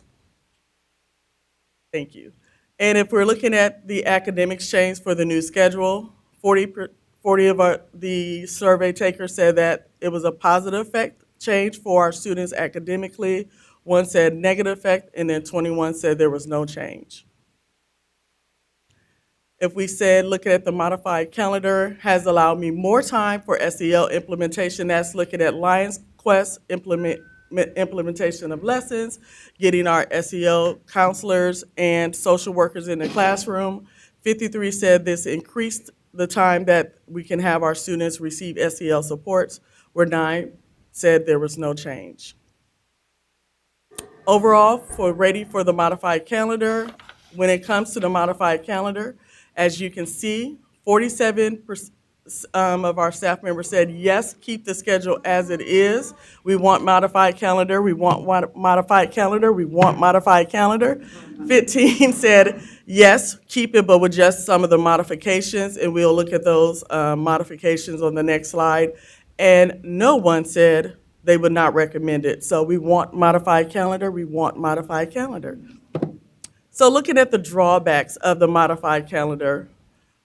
Thank you. And if we're looking at the academics change for the new schedule, 40 of the survey takers said that it was a positive effect change for our students academically. 1 said negative effect, and then 21 said there was no change. If we said looking at the modified calendar has allowed me more time for SEL implementation, that's looking at Lions Quest implementation of lessons, getting our SEL counselors and social workers in the classroom. 53 said this increased the time that we can have our students receive SEL supports, where 9 said there was no change. Overall, ready for the modified calendar, when it comes to the modified calendar, as you can see, 47% of our staff members said, yes, keep the schedule as it is. We want modified calendar, we want modified calendar, we want modified calendar. 15 said, yes, keep it, but with just some of the modifications, and we'll look at those modifications on the next slide. And no one said they would not recommend it. So we want modified calendar, we want modified calendar. So looking at the drawbacks of the modified calendar,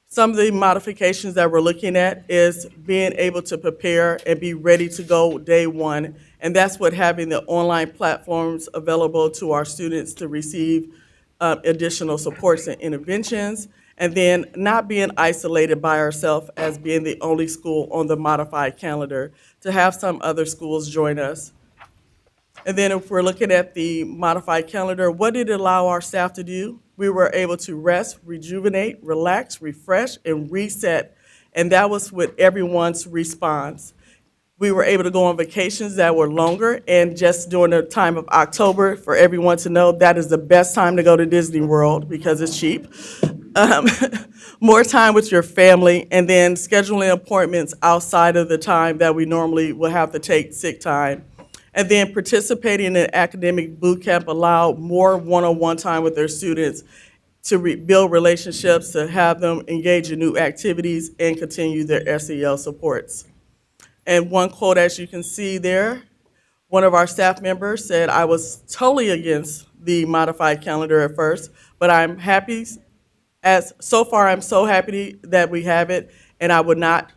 some of the modifications that we're looking at is being able to prepare and be ready to go day one. And that's what having the online platforms available to our students to receive additional supports and interventions. And then not being isolated by ourselves as being the only school on the modified calendar, to have some other schools join us. And then if we're looking at the modified calendar, what did it allow our staff to do? We were able to rest, rejuvenate, relax, refresh, and reset. And that was with everyone's response. We were able to go on vacations that were longer, and just during the time of October, for everyone to know, that is the best time to go to Disney World because it's cheap. More time with your family, and then scheduling appointments outside of the time that we normally will have to take sick time. And then participating in academic boot camp allowed more one-on-one time with their students to build relationships, to have them engage in new activities and continue their SEL supports. And one quote, as you can see there, one of our staff members said, I was totally against the modified calendar at first, but I'm happy, so far I'm so happy that we have it, and I would not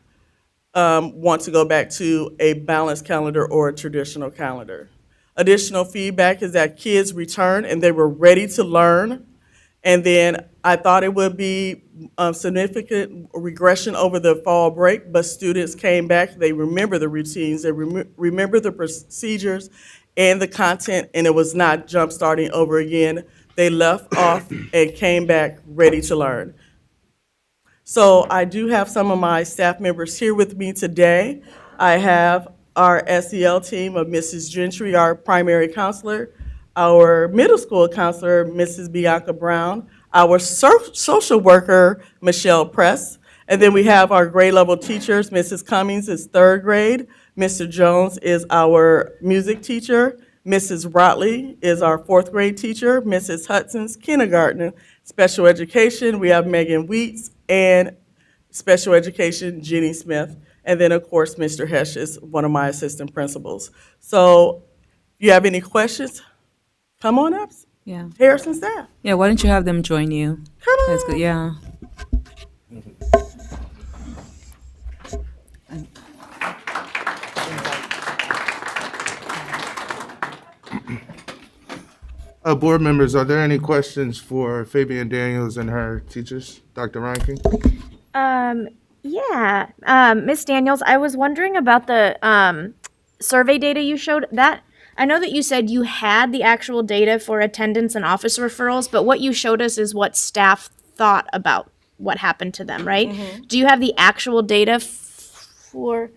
want to go back to a balanced calendar or a traditional calendar. Additional feedback is that kids returned and they were ready to learn. And then I thought it would be a significant regression over the fall break, but students came back, they remember the routines, they remember the procedures and the content, and it was not jump starting over again. They left off and came back ready to learn. So I do have some of my staff members here with me today. I have our SEL team of Mrs. Gentry, our primary counselor, our middle school counselor, Mrs. Bianca Brown, our social worker, Michelle Press, and then we have our grade level teachers. Mrs. Cummings is third grade, Mr. Jones is our music teacher, Mrs. Rotley is our fourth grade teacher, Mrs. Hudson's kindergarten. Special education, we have Megan Wheats, and special education, Jenny Smith. And then, of course, Mr. Hesh is one of my assistant principals. So if you have any questions, come on up. Yeah. Harrison staff. Yeah, why don't you have them join you? Come on. That's good, yeah. Board members, are there any questions for Fabian Daniels and her teachers? Dr. Reinking? Yeah. Miss Daniels, I was wondering about the survey data you showed. That I know that you said you had the actual data for attendance and office referrals, but what you showed us is what staff thought about what happened to them, right? Mm-hmm. Do you have the actual data for?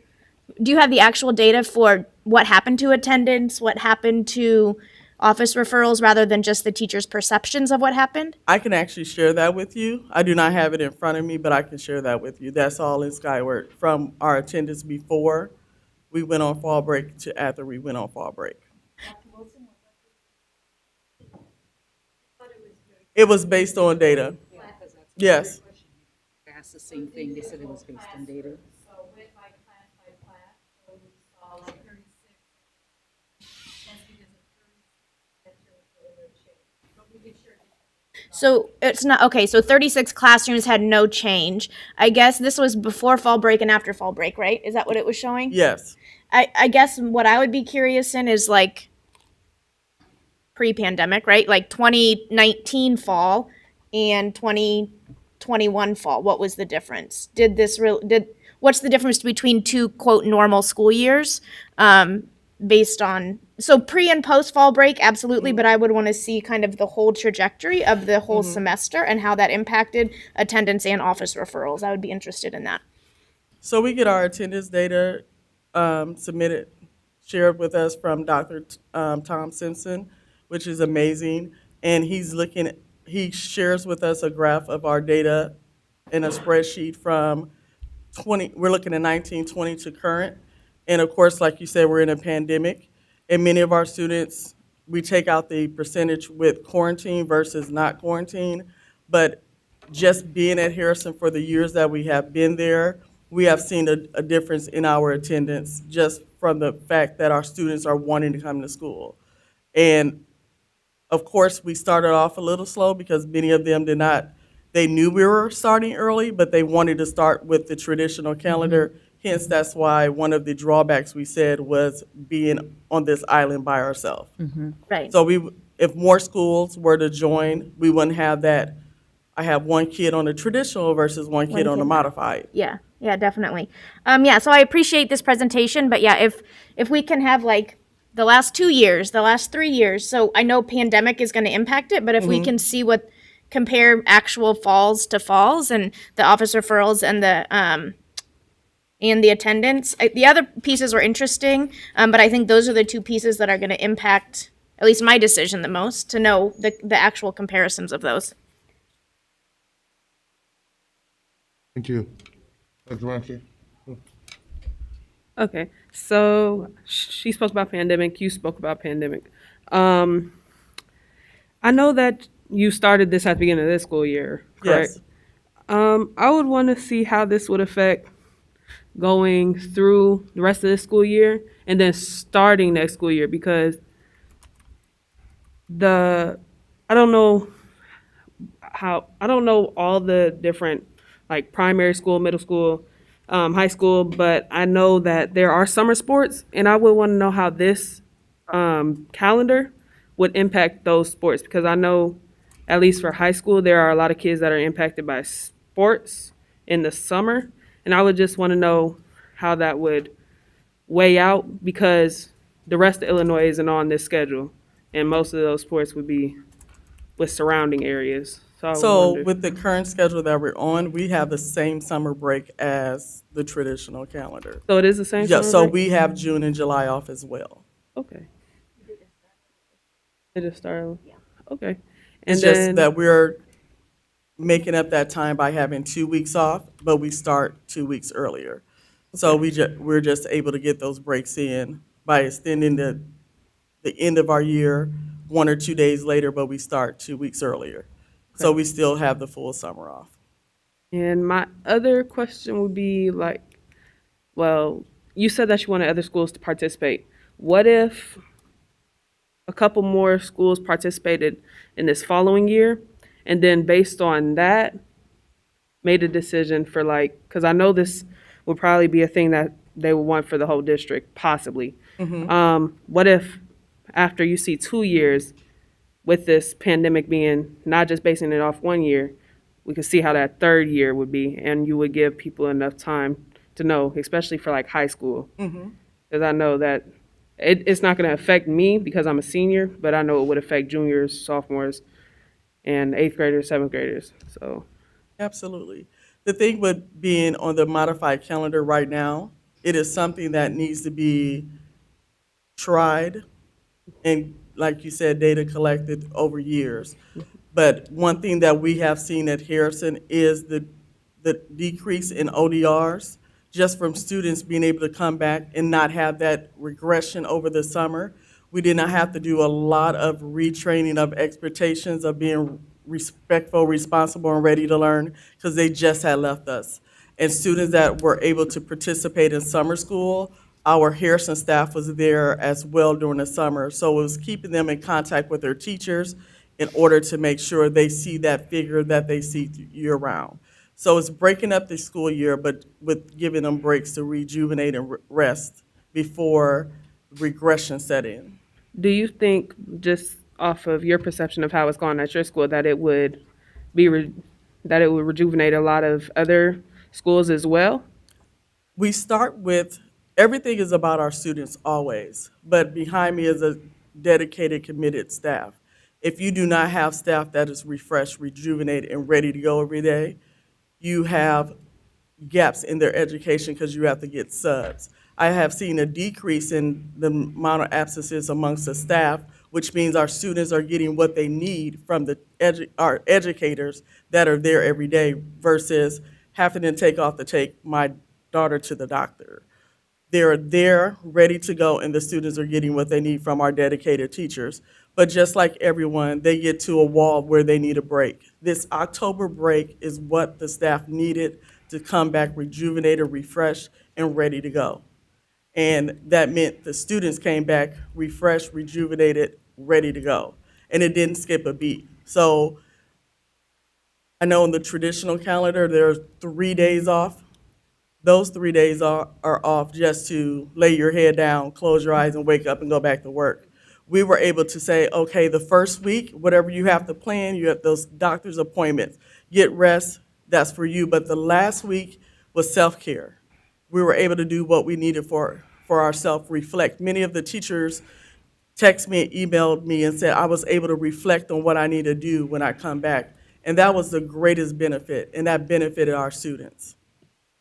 Do you have the actual data for what happened to attendance, what happened to office referrals, rather than just the teachers' perceptions of what happened? I can actually share that with you. I do not have it in front of me, but I can share that with you. That's all in Skyward from our attendance before we went on fall break to after we went on fall break. It was based on data. Yes. Asked the same thing. They said it was based on data. So it's not okay. So 36 classrooms had no change. I guess this was before fall break and after fall break, right? Is that what it was showing? Yes. I guess what I would be curious in is like pre-pandemic, right? Like 2019 fall and 2021 fall. What was the difference? What's the difference between two quote normal school years? Based on pre and post fall break, absolutely, but I would want to see kind of the whole trajectory of the whole semester and how that impacted attendance and office referrals. I would be interested in that. So we get our attendance data shared with us from Dr. Tom Simpson, which is amazing. And he shares with us a graph of our data in a spreadsheet from we're looking at 1920 to current. And of course, like you said, we're in a pandemic. And many of our students, we take out the percentage with quarantine versus not quarantine. But just being at Harrison for the years that we have been there, we have seen a difference in our attendance just from the fact that our students are wanting to come to school. And of course, we started off a little slow because many of them they knew we were starting early, but they wanted to start with the traditional calendar. Hence, that's why one of the drawbacks we said was being on this island by ourselves. Right. So if more schools were to join, we wouldn't have that. I have one kid on the traditional versus one kid on the modified. Yeah, definitely. So I appreciate this presentation, but yeah, if we can have like the last 2 years, the last 3 years, so I know pandemic is going to impact it, but if we can see compare actual falls to falls and the office referrals and the attendance. The other pieces were interesting, but I think those are the two pieces that are going to impact at least my decision the most, to know the actual comparisons of those. Thank you. Dr. Reinking? Okay, so she spoke about pandemic, you spoke about pandemic. I know that you started this at the beginning of this school year, correct? Yes. I would want to see how this would affect going through the rest of this school year and then starting next school year, because I don't know all the different like primary school, middle school, high school, but I know that there are summer sports, and I would want to know how this calendar would impact those sports, because I know at least for high school there are a lot of kids that are impacted by sports in the summer, and I would just want to know how that would weigh out, because the rest of Illinois isn't on this schedule, and most of those sports would be with surrounding areas. So I So wondered. with the current schedule that we're on, we have the same summer break as the traditional calendar. So it is the same Yeah, summer so break? we have June and July off as well. Okay. It just started. Okay. And It's just then that we're making up that time by having 2 weeks off, but we start 2 weeks earlier. So we're just able to get those breaks in by extending the end of our year 1 or 2 days later, but we start 2 weeks earlier. So we still have the full summer off. And my other question would be like, well, you said that you wanted other schools to participate. What if a couple more schools participated in this following year, and then based on that, made a decision for like, because I know this would probably be a thing that they would want for the whole district, possibly. What if after you see 2 years with this pandemic being not just basing it off 1 year, we could see how that third year would be, and you would give people enough time to know, especially for like high school. Because I know that it's not going to affect me because I'm a senior, but I know it would affect juniors, sophomores, and 8th graders, 7th graders. So Absolutely. The thing with being on the modified calendar right now, it is something that needs to be tried and, like you said, data collected over years. But one thing that we have seen at Harrison is the decrease in ODRs, just from students being able to come back and not have that regression over the summer. We did not have to do a lot of retraining of expectations of being respectful, responsible, and ready to learn, because they just had left us. And students that were able to participate in summer school, our Harrison staff was there as well during the summer. So it was keeping them in contact with their teachers in order to make sure they see that figure that they see year-round. So it's breaking up the school year, but with giving them breaks to rejuvenate and rest before regression set in. do you think, just off of your perception of how it's gone at your school, that it would that it would rejuvenate a lot of other schools as well? We start with, everything is about our students always, but behind me is a dedicated, committed staff. If you do not have staff that is refreshed, rejuvenated, and ready to go every day, you have gaps in their education because you have to get subs. I have seen a decrease in the amount of absences amongst the staff, which means our students are getting what they need from our educators that are there every day versus having to take my daughter to the doctor. They're there, ready to go, and the students are getting what they need from our dedicated teachers. But just like everyone, they get to a wall where they need a break. This October break is what the staff needed to come back rejuvenated, refreshed, and ready to go. And that meant the students came back refreshed, rejuvenated, ready to go. And it didn't skip a beat. So I know in the traditional calendar, there are 3 days off. Those 3 days are off just to lay your head down, close your eyes, and wake up and go back to work. We were able to say, okay, the first week, whatever you have to plan, you have those doctor's appointments, get rest, that's for you. But the last week was self-care. We were able to do what we needed for ourselves, reflect. Many of the teachers texted me and emailed me and said I was able to reflect on what I need to do when I come back. And that was the greatest benefit, and that benefited our students.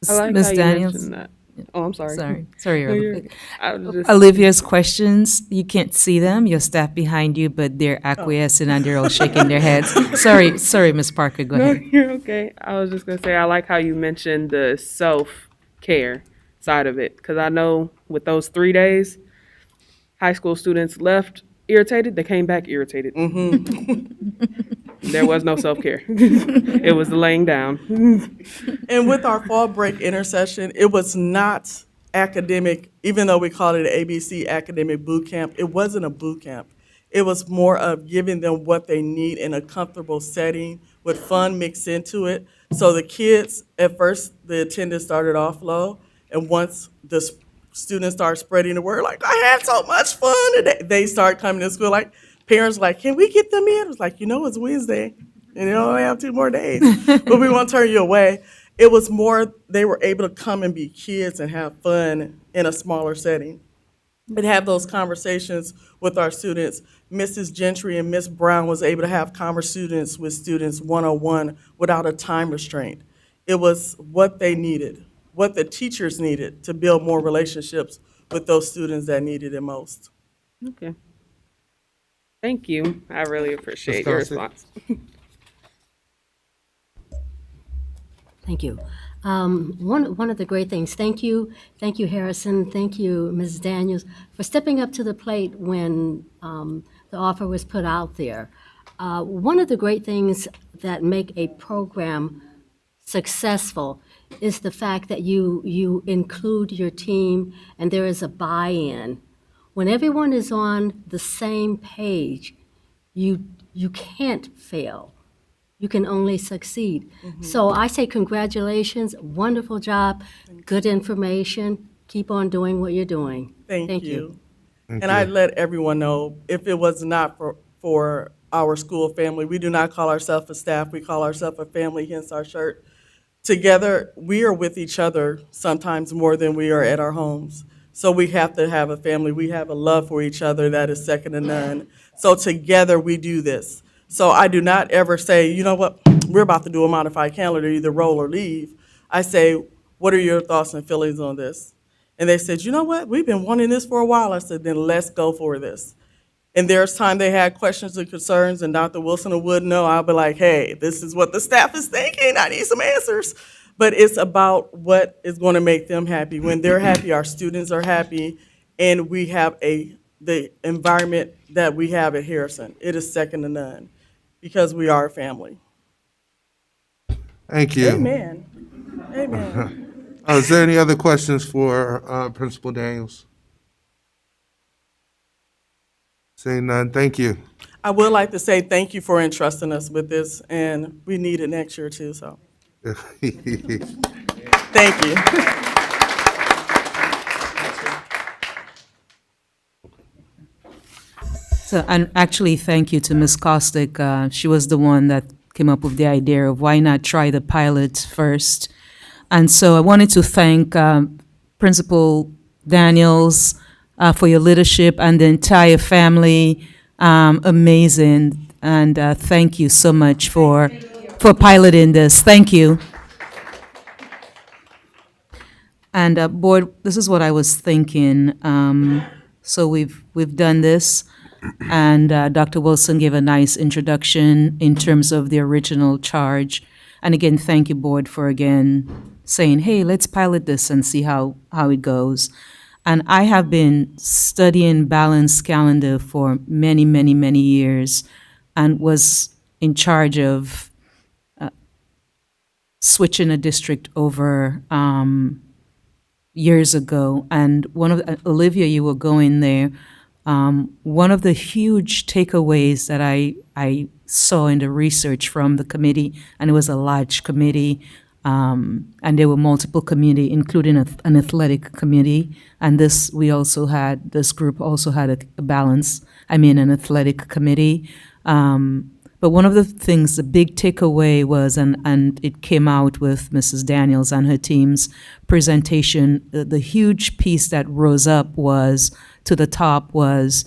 I like Ms. how you Daniels? mentioned that. Oh, I'm sorry. Sorry, No, Olivia. I was just- Olivia's questions, you can't see them, your staff behind you, but they're acquiescing and they're all shaking their heads. Sorry, Ms. Parker, go No, ahead. you're okay. I was just gonna say I like how you mentioned the self-care side of it, because I know with those 3 days, high school students left irritated, they came back irritated. There was no self-care. It was the laying down. And with our fall break intercession, it was not academic, even though we called it an ABC academic boot camp, it wasn't a boot camp. It was more of giving them what they need in a comfortable setting with fun mixed into it. So the kids, at first, the attendance started off low, and once the students started spreading the word, like, I had so much fun, and they started coming to school, like, parents like, can we get them in? It was like, it's Wednesday, and you only have 2 more days, but we won't turn you away. It was more, they were able to come and be kids and have fun in a smaller setting. and have those conversations with our students. Mrs. Gentry and Miss Brown was able to have conversations with students one-on-one without a time restraint. It was what they needed, what the teachers needed to build more relationships with those students that needed it most. Okay. Thank you. I really appreciate your Gossett. response. Thank you. One of the great things, thank you, Harrison, thank you, Ms. Daniels, for stepping up to the plate when the offer was put out there. One of the great things that make a program successful is the fact that you include your team and there is a buy-in. When everyone is on the same page, you can't fail. You can only succeed. So I say congratulations, wonderful job, good information. Keep on doing what you're doing. Thank you. Thank And you. I let everyone know, if it was not for our school family, we do not call ourselves a staff, we call ourselves a family, hence our shirt. Together, we are with each other sometimes more than we are at our homes. So we have to have a family. We have a love for each other that is second to none. So together we do this. So I do not ever say, you know what, we're about to do a modified calendar, either roll or leave. I say, what are your thoughts and feelings on this? And they said, you know what, we've been wanting this for a while. I said, then let's go for this. And there's time they had questions and concerns, and Dr. Wilson would know. I'll be like, hey, this is what the staff is thinking. I need some answers. But it's about what is going to make them happy. When they're happy, our students are happy, and we have the environment that we have at Harrison. It is second to none because we are a family. Thank you. Amen. Amen. Is there any other questions for Principal Daniels? Saying none, thank you. I would like to say thank you for entrusting us with this, and we need it next year too, so thank you. So, and actually, thank you to Ms. Kostick. She was the one that came up with the idea of why not try the pilot first. And so I wanted to thank Principal Daniels for your leadership and the entire family. Amazing. And thank you so much for piloting this. Thank you. And board, this is what I was thinking. So we've done this, and Dr. Wilson gave a nice introduction in terms of the original charge. And again, thank you, board, for again saying, hey, let's pilot this and see how it goes. And I have been studying balanced calendar for many, many, many years, and was in charge of switching a district over years ago. And one of Olivia, you were going there. One of the huge takeaways that I saw in the research from the committee, and it was a large committee, and there were multiple committee, including an athletic committee, and this group also had an athletic committee. But one of the things, the big takeaway was, and it came out with Mrs. Daniels and her team's presentation, the huge piece that rose up to the top was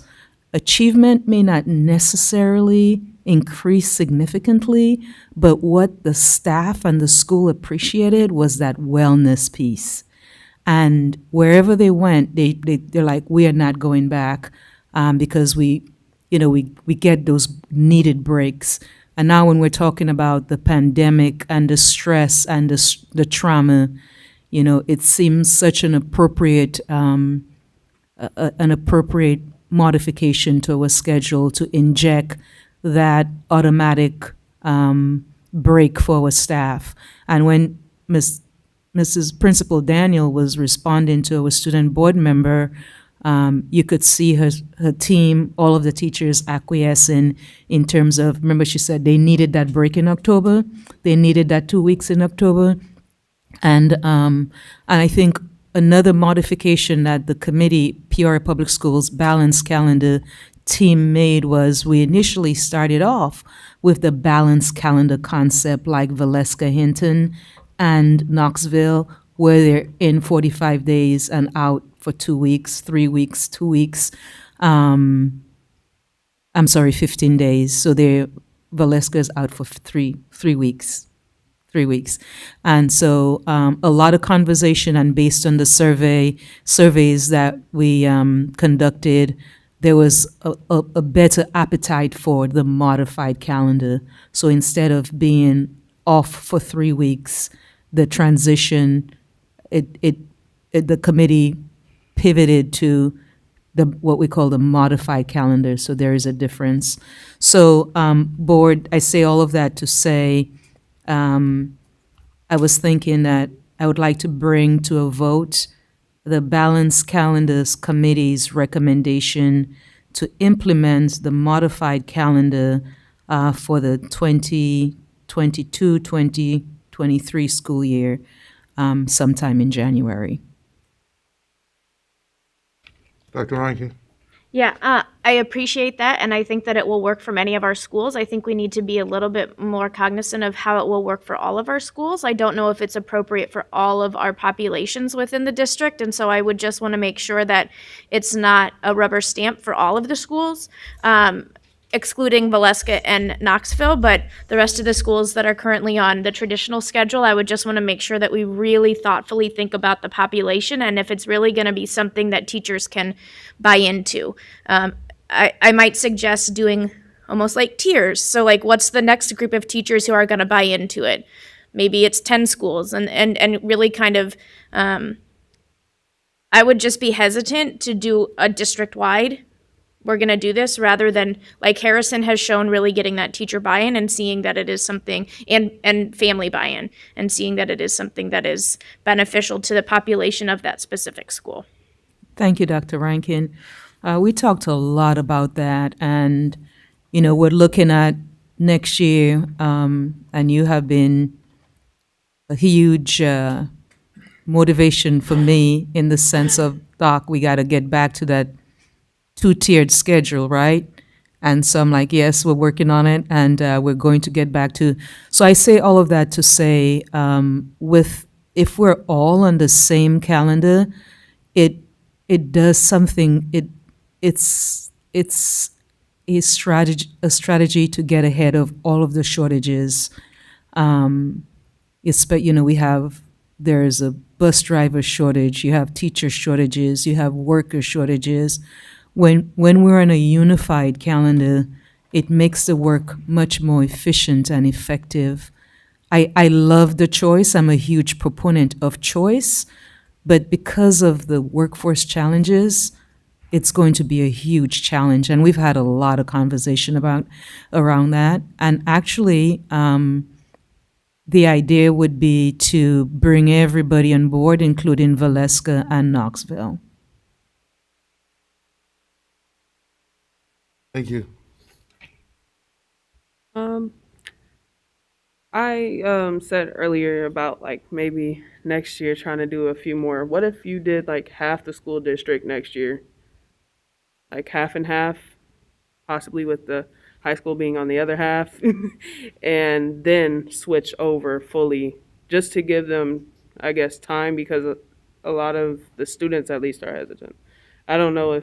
achievement may not necessarily increase significantly, but what the staff and the school appreciated was that wellness piece. And wherever they went, they're like, we are not going back because we get those needed breaks. And now when we're talking about the pandemic and the stress and the trauma, it seems such an appropriate modification to a schedule to inject that automatic break for our staff. And when Mrs. Principal Daniel was responding to a student board member, you could see her team, all of the teachers acquiescing in terms of, remember she said they needed that break in October, they needed that 2 weeks in October. And I think another modification that the committee, Peoria Public Schools Balanced Calendar team made was we initially started off with the balanced calendar concept like Valeska Hinton and Knoxville, where they're in 45 days and out for 2 weeks, 3 weeks, 2 weeks. I'm sorry, 15 days. So Valeska is out for three weeks. 3 weeks. And so a lot of conversation, and based on the surveys that we conducted, there was a better appetite for the modified calendar. So instead of being off for 3 weeks, the transition, the committee pivoted to what we call the modified calendar. So there is a difference. So board, I say all of that to say, I was thinking that I would like to bring to a vote the Balanced Calendars Committee's recommendation to implement the modified calendar for the 2022-2023 school year sometime in January. Dr. Reinke? Yeah, I appreciate that, and I think that it will work for many of our schools. I think we need to be a little bit more cognizant of how it will work for all of our schools. I don't know if it's appropriate for all of our populations within the district, and so I would just want to make sure that it's not a rubber stamp for all of the schools, excluding Valeska and Knoxville, but the rest of the schools that are currently on the traditional schedule, I would just want to make sure that we really thoughtfully think about the population and if it's really going to be something that teachers can buy into. I might suggest doing almost like tiers. So like, what's the next group of teachers who are going to buy into it? Maybe it's 10 schools and really kind of, I would just be hesitant to do a district-wide we're going to do this rather than like Harrison has shown really getting that teacher buy-in and seeing that it is something and family buy-in and seeing that it is something that is beneficial to the population of that specific school. Thank you, Dr. Rankin. We talked a lot about that, and we're looking at next year, and you have been a huge motivation for me in the sense of, Doc, we got to get back to that two-tiered schedule, right? And so I'm like, yes, we're working on it, and we're going to get back to. So I say all of that to say, if we're all on the same calendar, it does something. It's a strategy to get ahead of all of the shortages. There's a bus driver shortage, you have teacher shortages, you have worker shortages. When we're on a unified calendar, it makes the work much more efficient and effective. I love the choice. I'm a huge proponent of choice, but because of the workforce challenges, it's going to be a huge challenge. And we've had a lot of conversation around that. And actually, the idea would be to bring everybody on board, including Valeska and Knoxville. Thank you. I said earlier about like maybe next year trying to do a few more. What if you did like half the school district next year? Like half and half, possibly with the high school being on the other half, and then switch over fully just to give them, I guess, time because a lot of the students at least are hesitant. I don't know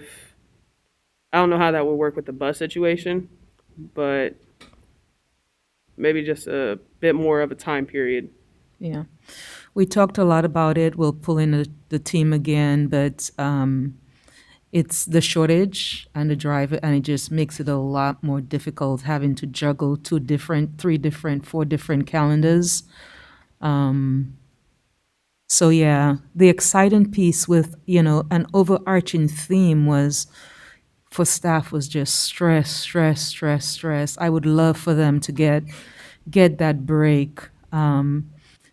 how that would work with the bus situation, but maybe just a bit more of a time period. Yeah. We talked a lot about it. We'll pull in the team again, but it's the shortage and the driver, and it just makes it a lot more difficult having to juggle 2 different, 3 different, 4 different calendars. So yeah, the exciting piece with, an overarching theme was for staff was just stress. I would love for them to get that break,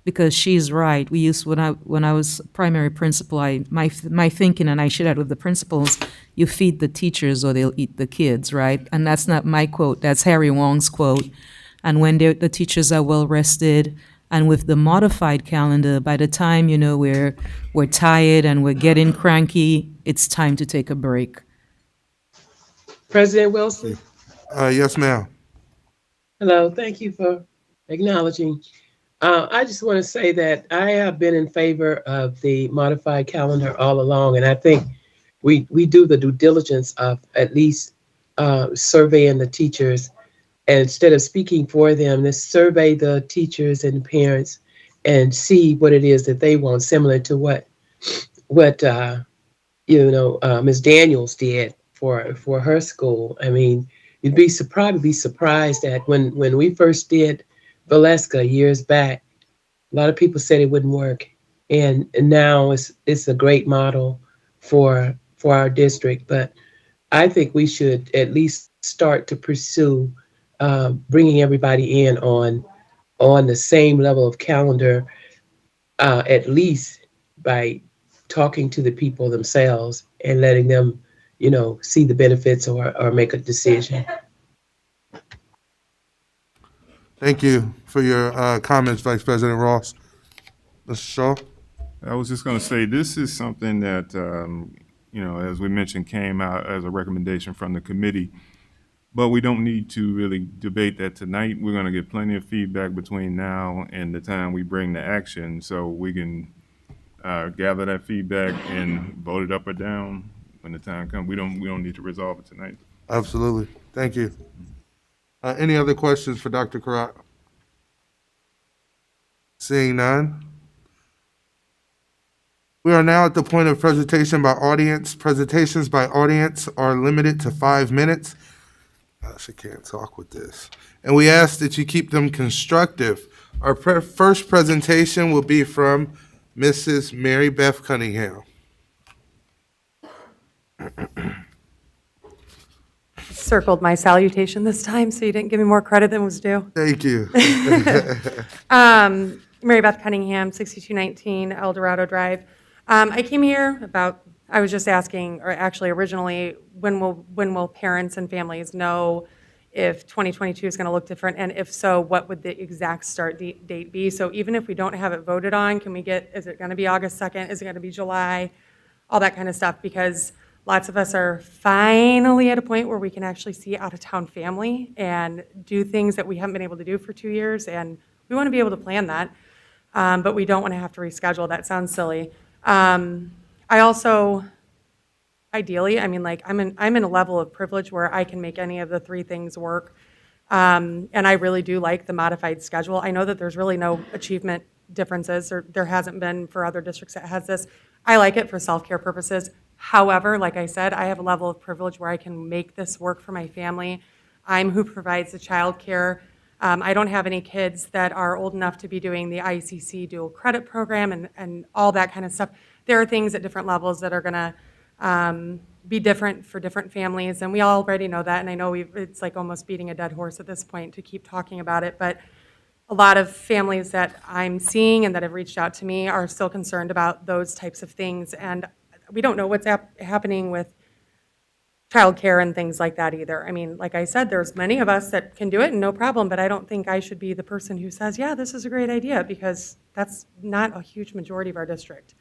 because she's right. We used when I was primary principal, my thinking, and I shared that with the principals, you feed the teachers or they'll eat the kids, right? And that's not my quote. That's Harry Wong's quote. And when the teachers are well rested, and with the modified calendar, by the time we're tired and we're getting cranky, it's time to take a break. President Wilson? Yes, ma'am. Hello, thank you for acknowledging I just want to say that I have been in favor of the modified calendar all along, and I think we do the due diligence of at least surveying the teachers, and instead of speaking for them, let's survey the teachers and parents and see what it is that they want, similar to what Ms. Daniels did for her school. I mean, you'd be probably surprised that when we first did Valeska years back, a lot of people said it wouldn't work, and now it's a great model for our district. But I think we should at least start to pursue bringing everybody in on the same level of calendar, at least by talking to the people themselves and letting them, see the benefits or make a decision. Thank you for your comments, Vice President Ross. Mr. Shaw? I was just going to say, this is something that, as we mentioned, came out as a recommendation from the committee, but we don't need to really debate that tonight. We're going to get plenty of feedback between now and the time we bring the action, so we can gather that feedback and vote it up or down when the time comes. We don't need to resolve it tonight. Absolutely. Thank you. Any other questions for Dr. Karat? Seeing none. We are now at the point of presentation by audience. Presentations by audience are limited to 5 minutes. Gosh, I can't talk with this. And we ask that you keep them constructive. Our first presentation will be from Mrs. Mary Beth Cunningham. Circled my salutation this time, so you didn't give me more credit than was due. Thank you. Mary Beth Cunningham, 6219 El Dorado Drive. I came here I was just asking, or actually originally, when will parents and families know if 2022 is going to look different? And if so, what would the exact start date be? So even if we don't have it voted on, is it going to be August 2nd? Is it going to be July? All that kind of stuff, because lots of us are finally at a point where we can actually see out-of-town family and do things that we haven't been able to do for 2 years, and we want to be able to plan that, but we don't want to have to reschedule. That sounds silly. I also, ideally, I'm in a level of privilege where I can make any of the 3 things work, and I really do like the modified schedule. I know that there's really no achievement differences, or there hasn't been for other districts that has this. I like it for self-care purposes. However, like I said, I have a level of privilege where I can make this work for my family. I'm who provides the childcare. I don't have any kids that are old enough to be doing the ICC dual credit program and all that kind of stuff. There are things at different levels that are going to be different for different families, and we already know that, and I know it's like almost beating a dead horse at this point to keep talking about it, but a lot of families that I'm seeing and that have reached out to me are still concerned about those types of things, and we don't know what's happening with childcare and things like that either. I mean, like I said, there's many of us that can do it and no problem, but I don't think I should be the person who says, yeah, this is a great idea, because that's not a huge majority of our district.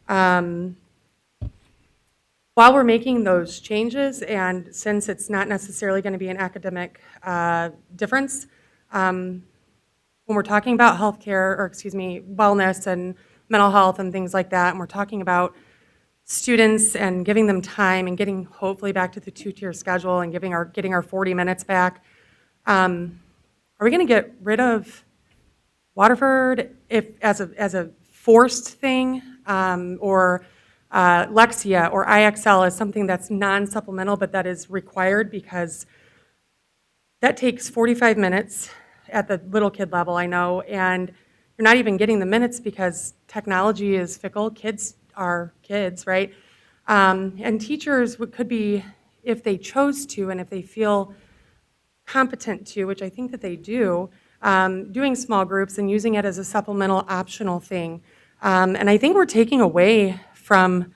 While we're making those changes, and since it's not necessarily going to be an academic difference, when we're talking about healthcare, or wellness and mental health and things like that, and we're talking about students and giving them time and getting hopefully back to the 2-tier schedule and getting our 40 minutes back, are we going to get rid of Waterford as a forced thing, or Lexia or IXL as something that's non-supplemental but that is required, because that takes 45 minutes at the little kid level, I know, and you're not even getting the minutes because technology is fickle. Kids are kids, right? And teachers could be, if they chose to and if they feel competent to, which I think that they do, doing small groups and using it as a supplemental optional thing. And I think we're taking away from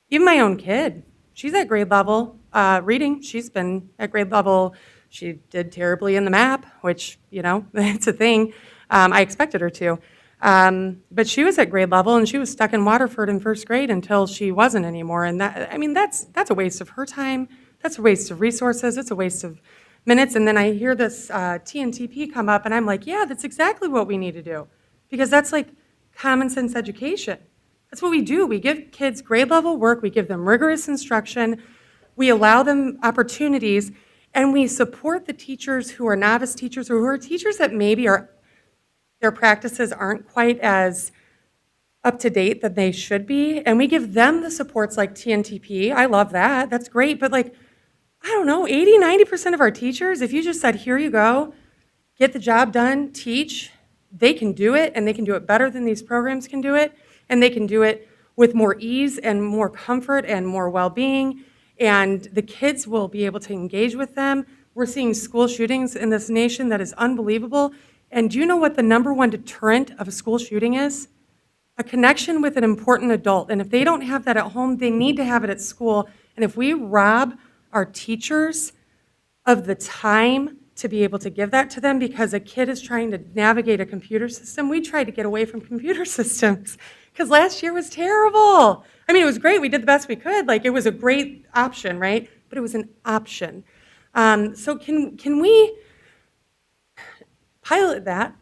even my own kid. She's at grade level reading. She's been at grade level. She did terribly in the map, which, it's a thing. I expected her to. But she was at grade level and she was stuck in Waterford in first grade until she wasn't anymore. And that's a waste of her time. That's a waste of resources. It's a waste of minutes, and then I hear this TNTP come up, and I'm like, yeah, that's exactly what we need to do. Because that's like common sense education. That's what we do. We give kids grade level work, we give them rigorous instruction, we allow them opportunities, and we support the teachers who are novice teachers or who are teachers that maybe their practices aren't quite as up to date that they should be, and we give them the supports like TNTP. I love that. That's great. But like, I don't know, 80-90% of our teachers, if you just said, here you go, get the job done, teach, they can do it, and they can do it better than these programs can do it, and they can do it with more ease and more comfort and more well-being, and the kids will be able to engage with them. We're seeing school shootings in this nation that is unbelievable. And do you know what the #1 deterrent of a school shooting is? A connection with an important adult. And if they don't have that at home, they need to have it at school. And if we rob our teachers of the time to be able to give that to them because a kid is trying to navigate a computer system, we tried to get away from computer systems because last year was terrible. I mean, it was great. We did the best we could. Like, it was a great option, right? But it was an option. So can we pilot that,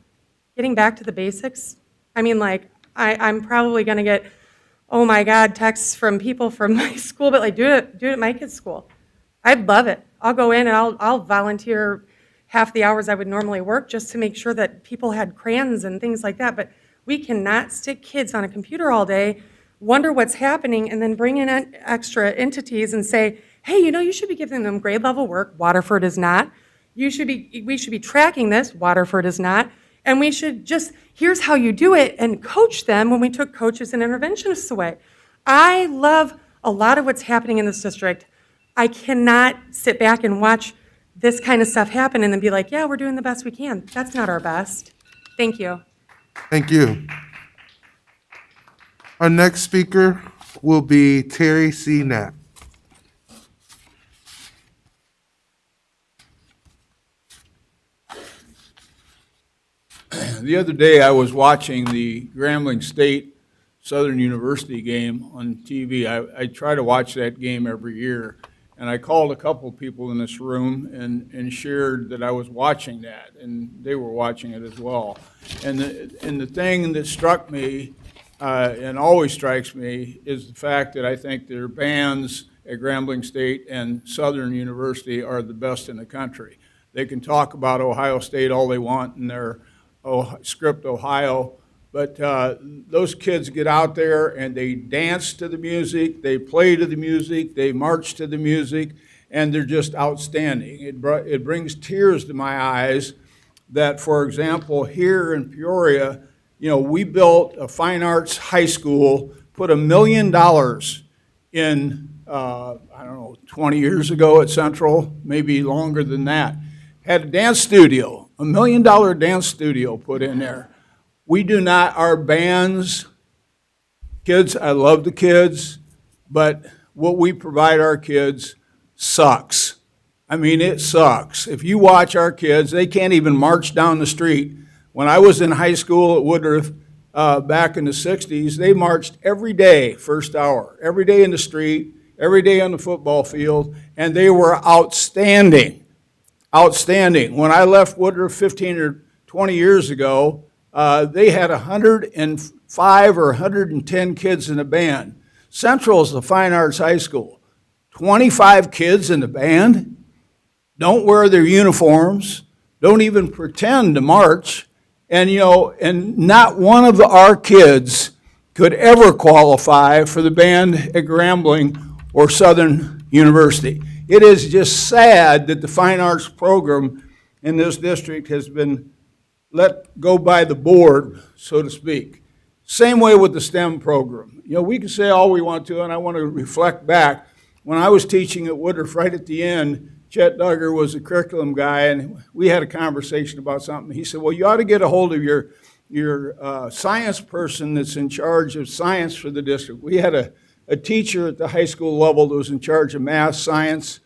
getting back to the basics? I mean, like, I'm probably going to get, oh my God, texts from people from my school, but like, do it at my kid's school. I'd love it. I'll go in and I'll volunteer half the hours I would normally work just to make sure that people had crayons and things like that. But we cannot stick kids on a computer all day, wonder what's happening, and then bring in extra entities and say, hey, you should be giving them grade level work. Waterford is not. We should be tracking this. Waterford is not. And we should just, here's how you do it, and coach them when we took coaches and interventionists away. I love a lot of what's happening in this district. I cannot sit back and watch this kind of stuff happen and then be like, yeah, we're doing the best we can. That's not our best. Thank you. Thank you. Our next speaker will be Terry C. Knapp. The other day, I was watching the Grambling State Southern University game on TV. I try to watch that game every year, and I called a couple of people in this room and shared that I was watching that, and they were watching it as well. And the thing that struck me, and always strikes me, is the fact that I think their bands at Grambling State and Southern University are the best in the country. They can talk about Ohio State all they want in their script Ohio, but those kids get out there and they dance to the music, they play to the music, they march to the music, and they're just outstanding. It brings tears to my eyes that, for example, here in Peoria, we built a fine arts high school, put $1 million in, 20 years ago at Central, maybe longer than that. Had a dance studio, $1 million dance studio put in there. We do not, our bands, kids, I love the kids, but what we provide our kids sucks. I mean, it sucks. If you watch our kids, they can't even march down the street. When I was in high school at Woodruff back in the 60s, they marched every day, first hour, every day in the street, every day on the football field, and they were outstanding. Outstanding. When I left Woodruff 15 or 20 years ago, they had 105 or 110 kids in the band. Central is the fine arts high school. 25 kids in the band, don't wear their uniforms, don't even pretend to march, and not one of our kids could ever qualify for the band at Grambling or Southern University. It is just sad that the fine arts program in this district has been let go by the board, so to speak. Same way with the STEM program. We can say all we want to, and I want to reflect back. When I was teaching at Woodruff, right at the end, Chet Duggar was a curriculum guy, and we had a conversation about something. He said, well, you ought to get a hold of your science person that's in charge of science for the district. We had a teacher at the high school level that was in charge of math, science,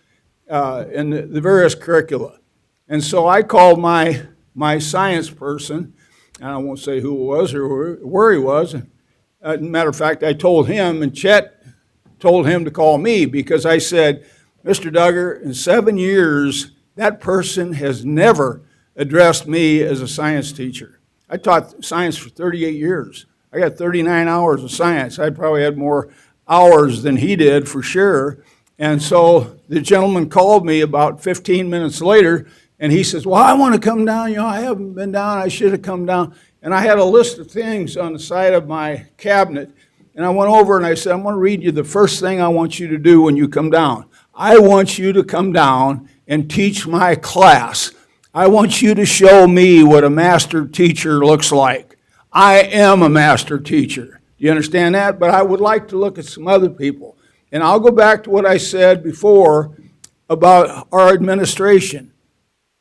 and the various curricula. And so I called my science person, and I won't say who it was or where he was. Matter of fact, I told him, and Chet told him to call me, because I said, Mr. Duggar, in 7 years, That person has never addressed me as a science teacher. I taught science for 38 years. I got 39 hours of science. I probably had more hours than he did for sure. And so the gentleman called me about 15 minutes later, and he says, well, I want to come down. I haven't been down. I should have come down. And I had a list of things on the side of my cabinet. And I went over and I said, I'm going to read you the first thing I want you to do when you come down. I want you to come down and teach my class. I want you to show me what a master teacher looks like. I am a master teacher. Do you understand that? But I would like to look at some other people. And I'll go back to what I said before about our administration.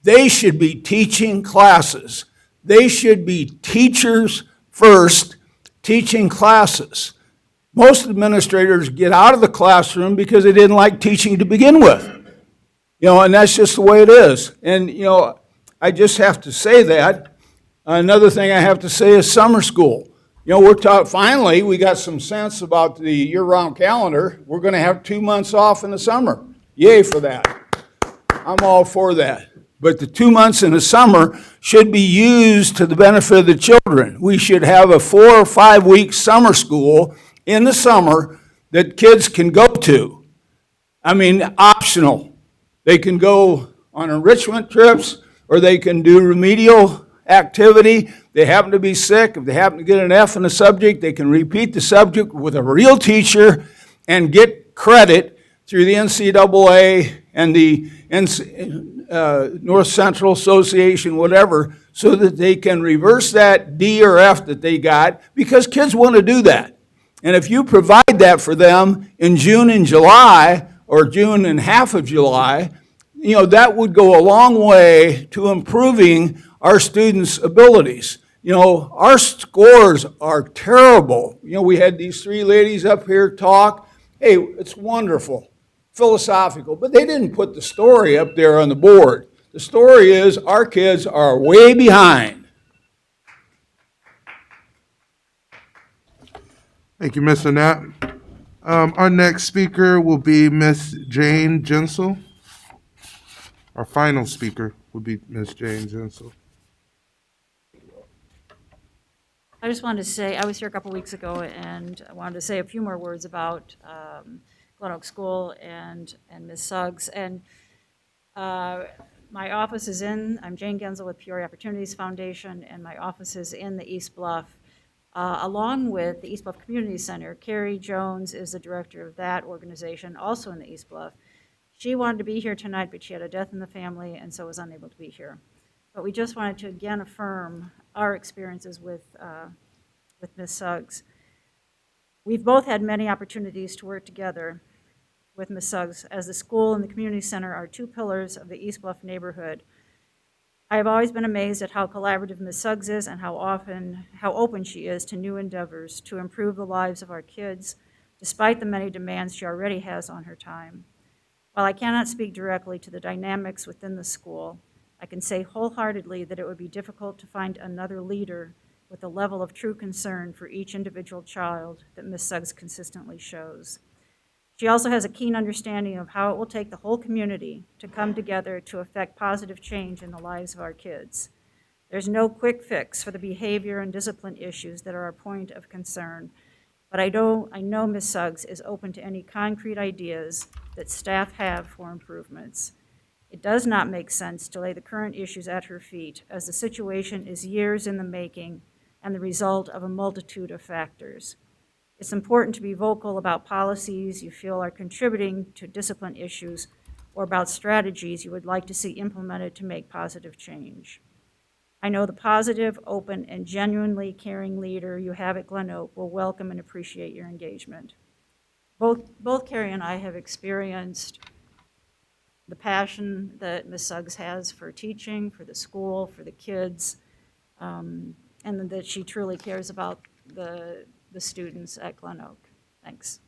They should be teaching classes. They should be teachers first, teaching classes. Most administrators get out of the classroom because they didn't like teaching to begin with. And that's just the way it is. And, I just have to say that. Another thing I have to say is summer school. We're taught, finally, we got some sense about the year-round calendar. We're going to have 2 months off in the summer. Yay for that. I'm all for that. But the 2 months in the summer should be used to the benefit of the children. We should have a 4 or 5 week summer school in the summer that kids can go to. Optional. They can go on enrichment trips, or they can do remedial activity. They happen to be sick. If they happen to get an F in the subject, they can repeat the subject with a real teacher and get credit through the NCAA and the North Central Association, whatever, so that they can reverse that D or F that they got, because kids want to do that. And if you provide that for them in June and July, or June and half of July, that would go a long way to improving our students' abilities. Our scores are terrible. We had these 3 ladies up here talk. Hey, it's wonderful, philosophical, but they didn't put the story up there on the board. The story is our kids are way behind. Thank you, Mr. Knapp. Our next speaker will be Miss Jane Jensel. Our final speaker will be Miss Jane Jensel. I just wanted to say, I was here a couple weeks ago, and I wanted to say a few more words about Glen Oak School and Ms. Suggs. And my office is I'm Jane Genzel with Peoria Opportunities Foundation, and my office is in the East Bluff, along with the East Bluff Community Center. Carrie Jones is the director of that organization, also in the East Bluff. She wanted to be here tonight, but she had a death in the family and so was unable to be here. But we just wanted to again affirm our experiences with Ms. Suggs. We've both had many opportunities to work together with Ms. Suggs, as the school and the community center are 2 pillars of the East Bluff neighborhood. I have always been amazed at how collaborative Ms. Suggs is and how open she is to new endeavors to improve the lives of our kids, despite the many demands she already has on her time. While I cannot speak directly to the dynamics within the school, I can say wholeheartedly that it would be difficult to find another leader with a level of true concern for each individual child that Ms. Suggs consistently shows. She also has a keen understanding of how it will take the whole community to come together to affect positive change in the lives of our kids. There's no quick fix for the behavior and discipline issues that are a point of concern, but I know Ms. Suggs is open to any concrete ideas that staff have for improvements. It does not make sense to lay the current issues at her feet, as the situation is years in the making and the result of a multitude of factors. It's important to be vocal about policies you feel are contributing to discipline issues, or about strategies you would like to see implemented to make positive change. I know the positive, open, and genuinely caring leader you have at Glen Oak will welcome and appreciate your engagement. Both Carrie and I have experienced the passion that Ms. Suggs has for teaching, for the school, for the kids, and that she truly cares about the students at Glen Oak. Thanks.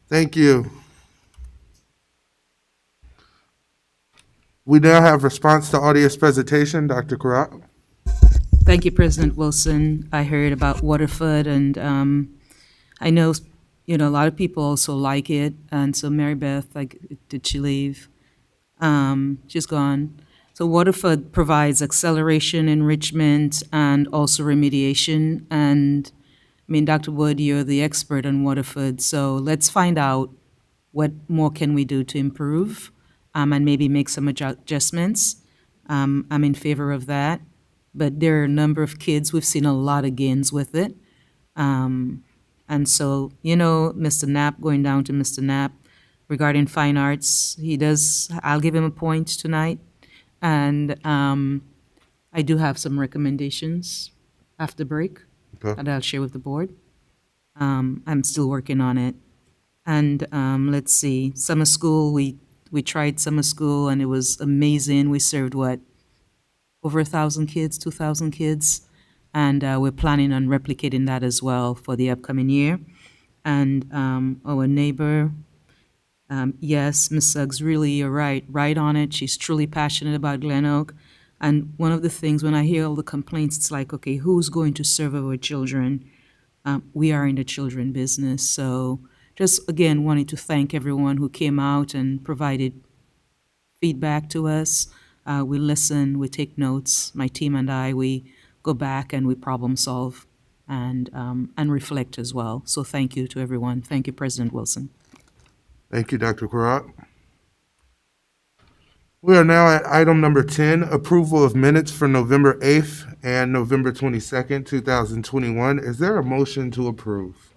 Thank you. We now have response to audience presentation. Dr. Karat. Thank you, President Wilson. I heard about Waterford, and I know you know, a lot of people also like it. And so Mary Beth, like, did she leave? She's gone. So Waterford provides acceleration, enrichment, and also remediation. And I mean, Dr. Wood, you're the expert on Waterford, so let's find out what more can we do to improve, and maybe make some adjustments. I'm in favor of that, but there are a number of kids, we've seen a lot of gains with it. And so, you know, Mr. Knapp, going down to Mr. Knapp, regarding fine arts, I'll give him a point tonight. And I do have some recommendations after break Okay. that I'll share with the board. I'm still working on it. And let's see, summer school, we tried summer school and it was amazing. We served over 1,000 kids, 2,000 kids. And we're planning on replicating that as well for the upcoming year. And our neighbor, yes, Ms. Suggs, really, you're right on it. She's truly passionate about Glen Oak. And one of the things, when I hear all the complaints, it's like, okay, who's going to serve our children? We are in the children business. So just, again, wanting to thank everyone who came out and provided feedback to us. We listen, we take notes. My team and I, we go back and we problem solve and reflect as well. So thank you to everyone. Thank you, President Wilson. Thank you, Dr. Karat. We are now at item number 10, approval of minutes for November 8th and November 22nd, 2021. Is there a motion to approve?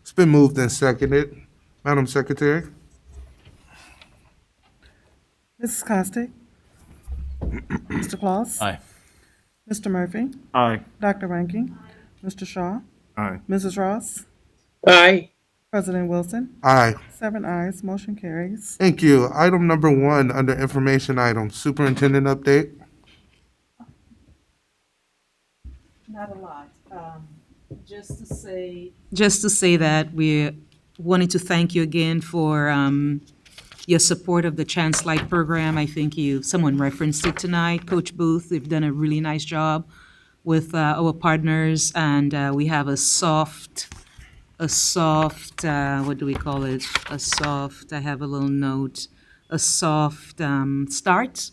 It's been moved and seconded. Madam Secretary? Mrs. Costick? Mr. Claus? Aye. Mr. Murphy? Aye. Dr. Rankin? Mr. Shaw? Aye. Mrs. Ross? Aye. President Wilson? Aye. 7 ayes, motion carries. Thank you. Item number 1 under information items, superintendent update. Not a lot. Just to say that we wanted to thank you again for your support of the Chance Light program. I think someone referenced it tonight. Coach Booth, they've done a really nice job with our partners, and we have a soft, what do we call it? I have a little note, a soft start,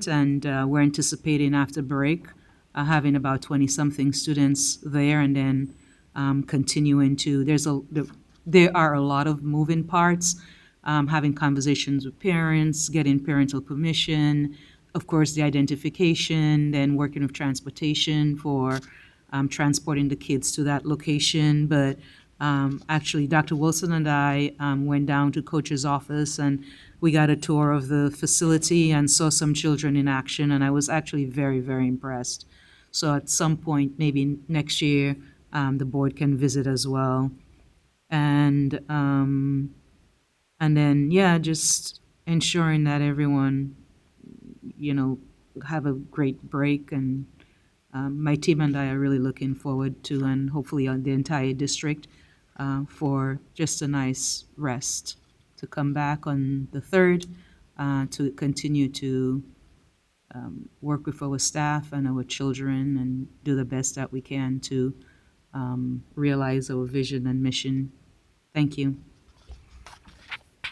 and we're anticipating after break having about 20-something students there, and then continuing to, there are a lot of moving parts, having conversations with parents, getting parental permission, of course, the identification, then working with transportation for transporting the kids to that location. But actually, Dr. Wilson and I went down to Coach's office and we got a tour of the facility and saw some children in action, and I was actually very, very impressed. So at some point, maybe next year, the board can visit as well. And then, yeah, just ensuring that everyone, have a great break. And my team and I are really looking forward to, and hopefully on the entire district, for just a nice rest, to come back on the 3rd, to continue to work with our staff and our children and do the best that we can to realize our vision and mission. Thank you.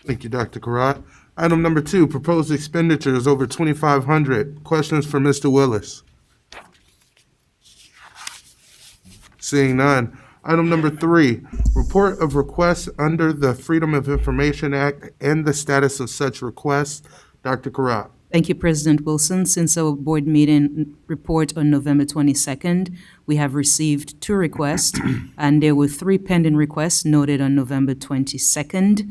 Thank you, Dr. Karat. Item number 2, proposed expenditures over $2,500. Questions for Mr. Willis? Seeing none. Item number 3, report of requests under the Freedom of Information Act and the status of such requests. Dr. Karat. Thank you, President Wilson. Since our board meeting report on November 22nd, we have received 2 requests, and there were 3 pending requests noted on November 22nd.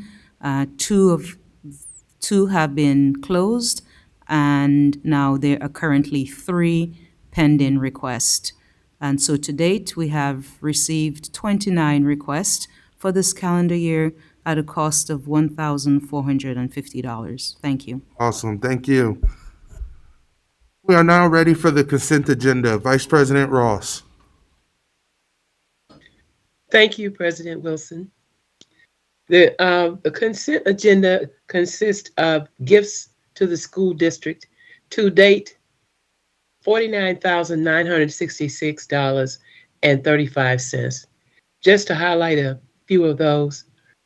2 have been closed, and now there are currently 3 pending requests. And so to date, we have received 29 requests for this calendar year at a cost of $1,450. Thank you. Awesome. Thank you. We are now ready for the consent agenda. Vice President Ross. Thank you, President Wilson. The consent agenda consists of gifts to the school district. To date, $49,966, Just to highlight a few of those,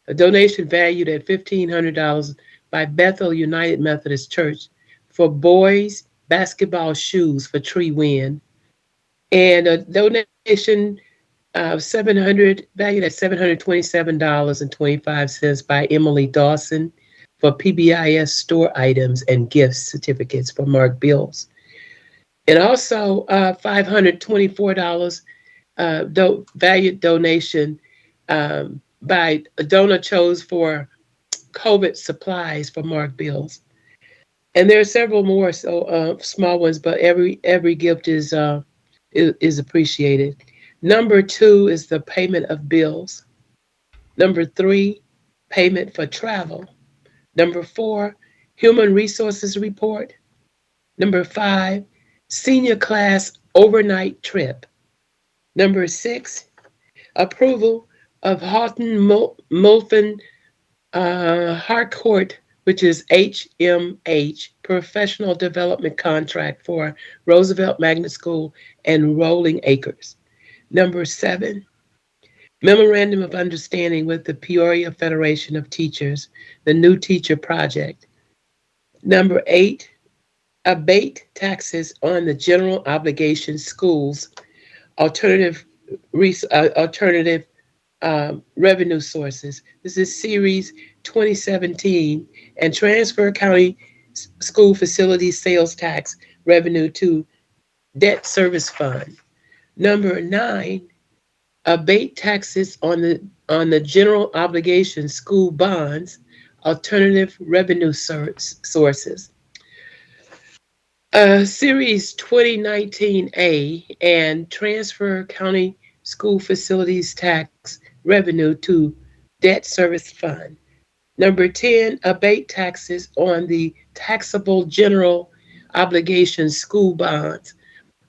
a donation valued at $1,500 by Bethel United Methodist Church for boys basketball shoes for Tree Win, and a donation valued at $727.25 by Emily Dawson for PBIS store items and gift certificates for Mark Bills. And also $524 valued donation by a donor chose for COVID supplies for Mark Bills. And there are several more small ones, but every gift is appreciated. Number 2 is the payment of bills. Number 3, payment for travel. Number 4, human resources report. Number 5, senior class overnight trip. Number 6, approval of Houghton Mulfin Harcourt, which is HMH, professional development contract for Roosevelt Magnet School and Rolling Acres. Number 7, memorandum of understanding with the Peoria Federation of Teachers, the New Teacher Project. Number 8, abate taxes on the general obligation schools, alternative revenue sources. This is Series 2017, and transfer county school facilities sales tax revenue to debt service fund. Number 9, abate taxes on the general obligation school bonds, alternative revenue sources. Series 2019A, and transfer county school facilities tax revenue to debt service fund. Number 10, abate taxes on the taxable general obligation school bonds,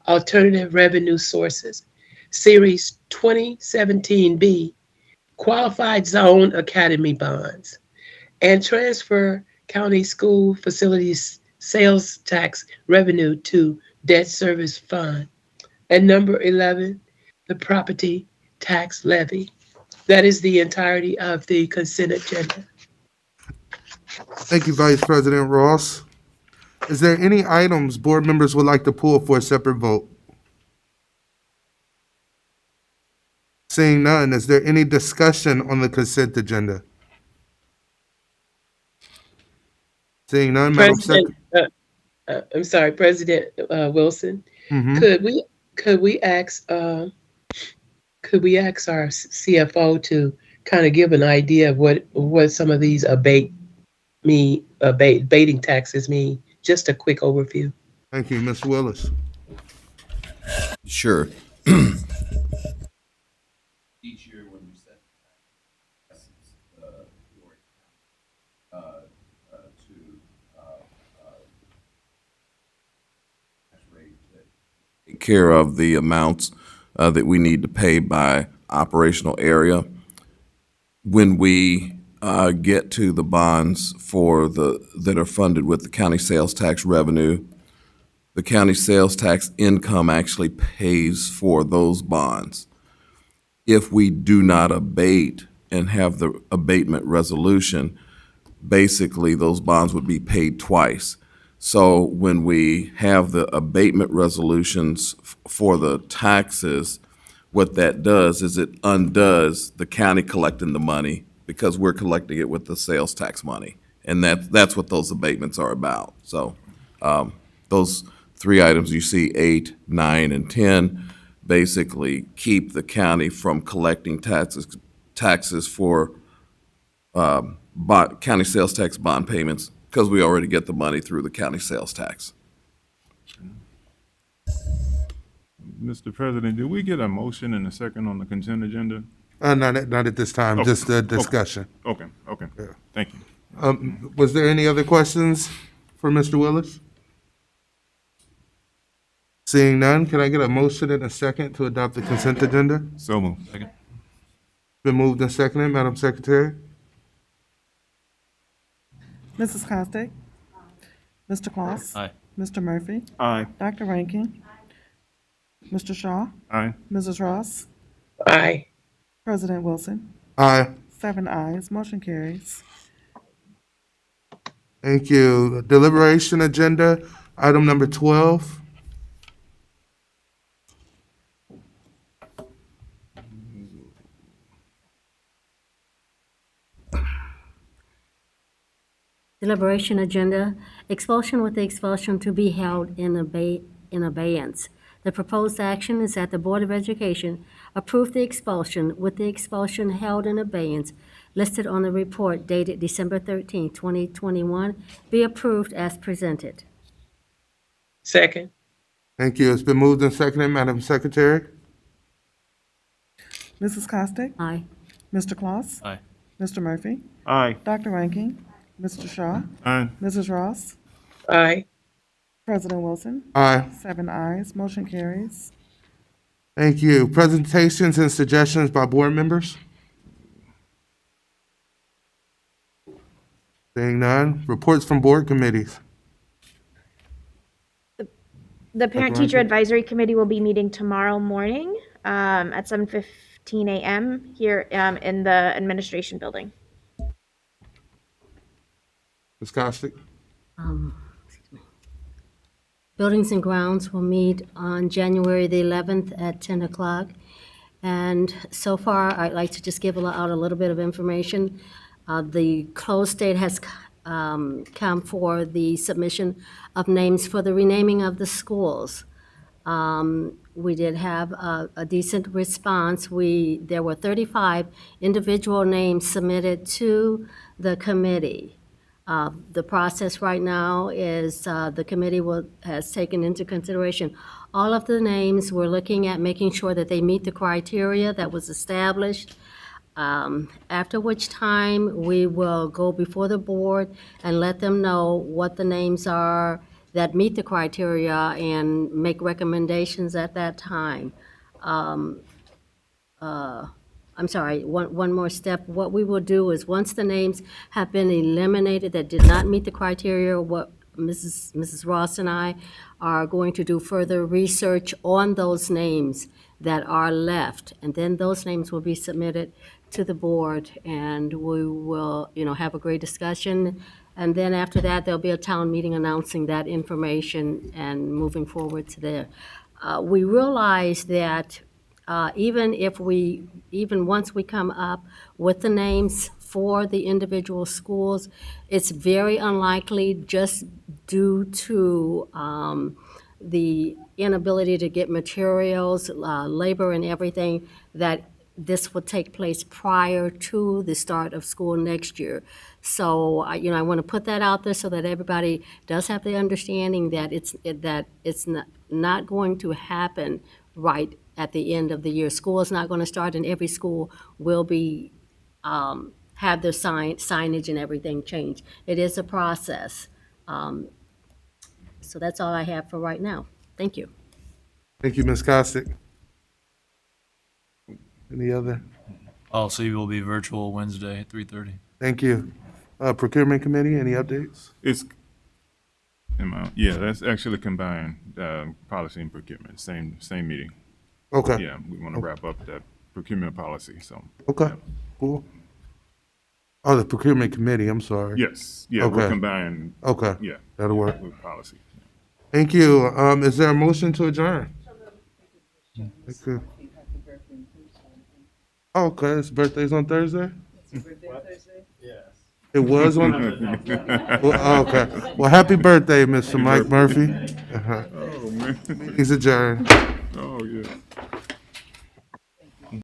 alternative revenue sources. Series 2017B, qualified zone academy bonds, and transfer county school facilities sales tax revenue to debt service fund. And number 11, the property tax levy. That is the entirety of the consent agenda. Thank you, Vice President Ross. Is there any items board members would like to pull for a separate vote? Seeing none, is there any discussion on the consent agenda? Seeing none, Madam President, I'm sorry, President Wilson. Secretary. Could we ask our CFO to kind of give an idea of what some of these abating taxes mean? Just a quick overview. Thank you, Ms. Willis. Sure. Each year when we set taxes, take care of the amounts that we need to pay by operational area. When we get to the bonds that are funded with the county sales tax revenue, the county sales tax income actually pays for those bonds. If we do not abate and have the abatement resolution, basically those bonds would be paid twice. So when we have the abatement resolutions for the taxes, what that does is it undoes the county collecting the money because we're collecting it with the sales tax money. And that's what those abatements are about. So those 3 items you see, 8, 9, and 10, basically keep the county from collecting taxes for county sales tax bond payments because we already get the money through the county sales tax. Mr. President, did we get a motion and a second on the consent agenda? Not at this time, Okay. just a discussion. Okay. Yeah. Thank you. Was there any other questions for Mr. Willis? Seeing none, can I get a motion and a second to adopt the consent agenda? So moved. Second. Been moved and seconded, Madam Secretary? Mrs. Costick? Mr. Claus? Aye. Mr. Murphy? Aye. Dr. Rankin? Mr. Shaw, Aye. Mrs. Ross, Aye. President Wilson. Aye. 7 ayes, motion carries. Thank you. Deliberation agenda, item number 12. Deliberation agenda, expulsion with the expulsion to be held in abeyance. The proposed action is that the Board of Education approve the expulsion with the expulsion held in abeyance listed on the report dated December 13, 2021, be approved as presented. Second. Thank you. It's been moved and seconded. Madam Secretary? Mrs. Costick, Aye. Mr. Claus, Aye. Mr. Murphy, Aye. Dr. Ranking, Mr. Shaw, Aye. Mrs. Ross, Aye. President Wilson. Aye. 7 ayes, motion carries. Thank you. Presentations and suggestions by board members? Seeing none. Reports from board committees. The Parent-Teacher Advisory Committee will be meeting tomorrow morning at 7:15 a.m. here in the administration building. Ms. Costick? Excuse me. Buildings and Grounds will meet on January the 11th at 10 o'clock. And so far, I'd like to just give out a little bit of information. The close date has come for the submission of names for the renaming of the schools. We did have a decent response. There were 35 individual names submitted to the committee. The process right now is the committee has taken into consideration all of the names. We're looking at making sure that they meet the criteria that was established, after which time we will go before the board and let them know what the names are that meet the criteria and make recommendations at that time. I'm sorry, one more step. What we will do is, once the names have been eliminated that did not meet the criteria, what Mrs. Ross and I are going to do further research on those names that are left. And then those names will be submitted to the board, and we will, have a great discussion. And then after that, there'll be a town meeting announcing that information and moving forward to there. We realize that even once we come up with the names for the individual schools, it's very unlikely, just due to the inability to get materials, labor and everything, that this will take place prior to the start of school next year. So, I want to put that out there so that everybody does have the understanding that it's not going to happen right at the end of the year. School is not going to start, and every school will be have their signage and everything changed. It is a process. So that's all I have for right now. Thank you. Thank you, Ms. Costick. Any other? Policy will be virtual Wednesday at 3:30. Thank you. Procurement Committee, any updates? Yeah, that's actually combined, policy and procurement, same meeting. Okay. Yeah, we want to wrap up that procurement policy, so. Okay, cool. Oh, the Procurement Committee, I'm sorry. Yes, yeah, we're Okay. combining. Okay. Yeah. That'll work. With policy. Thank you. Is there a motion to adjourn? Thank you. Oh, okay, his birthday's on Thursday? It was on? Well, okay. Well, happy birthday, Mr. Mike Murphy. Oh, man. He's adjourned. Oh, yeah.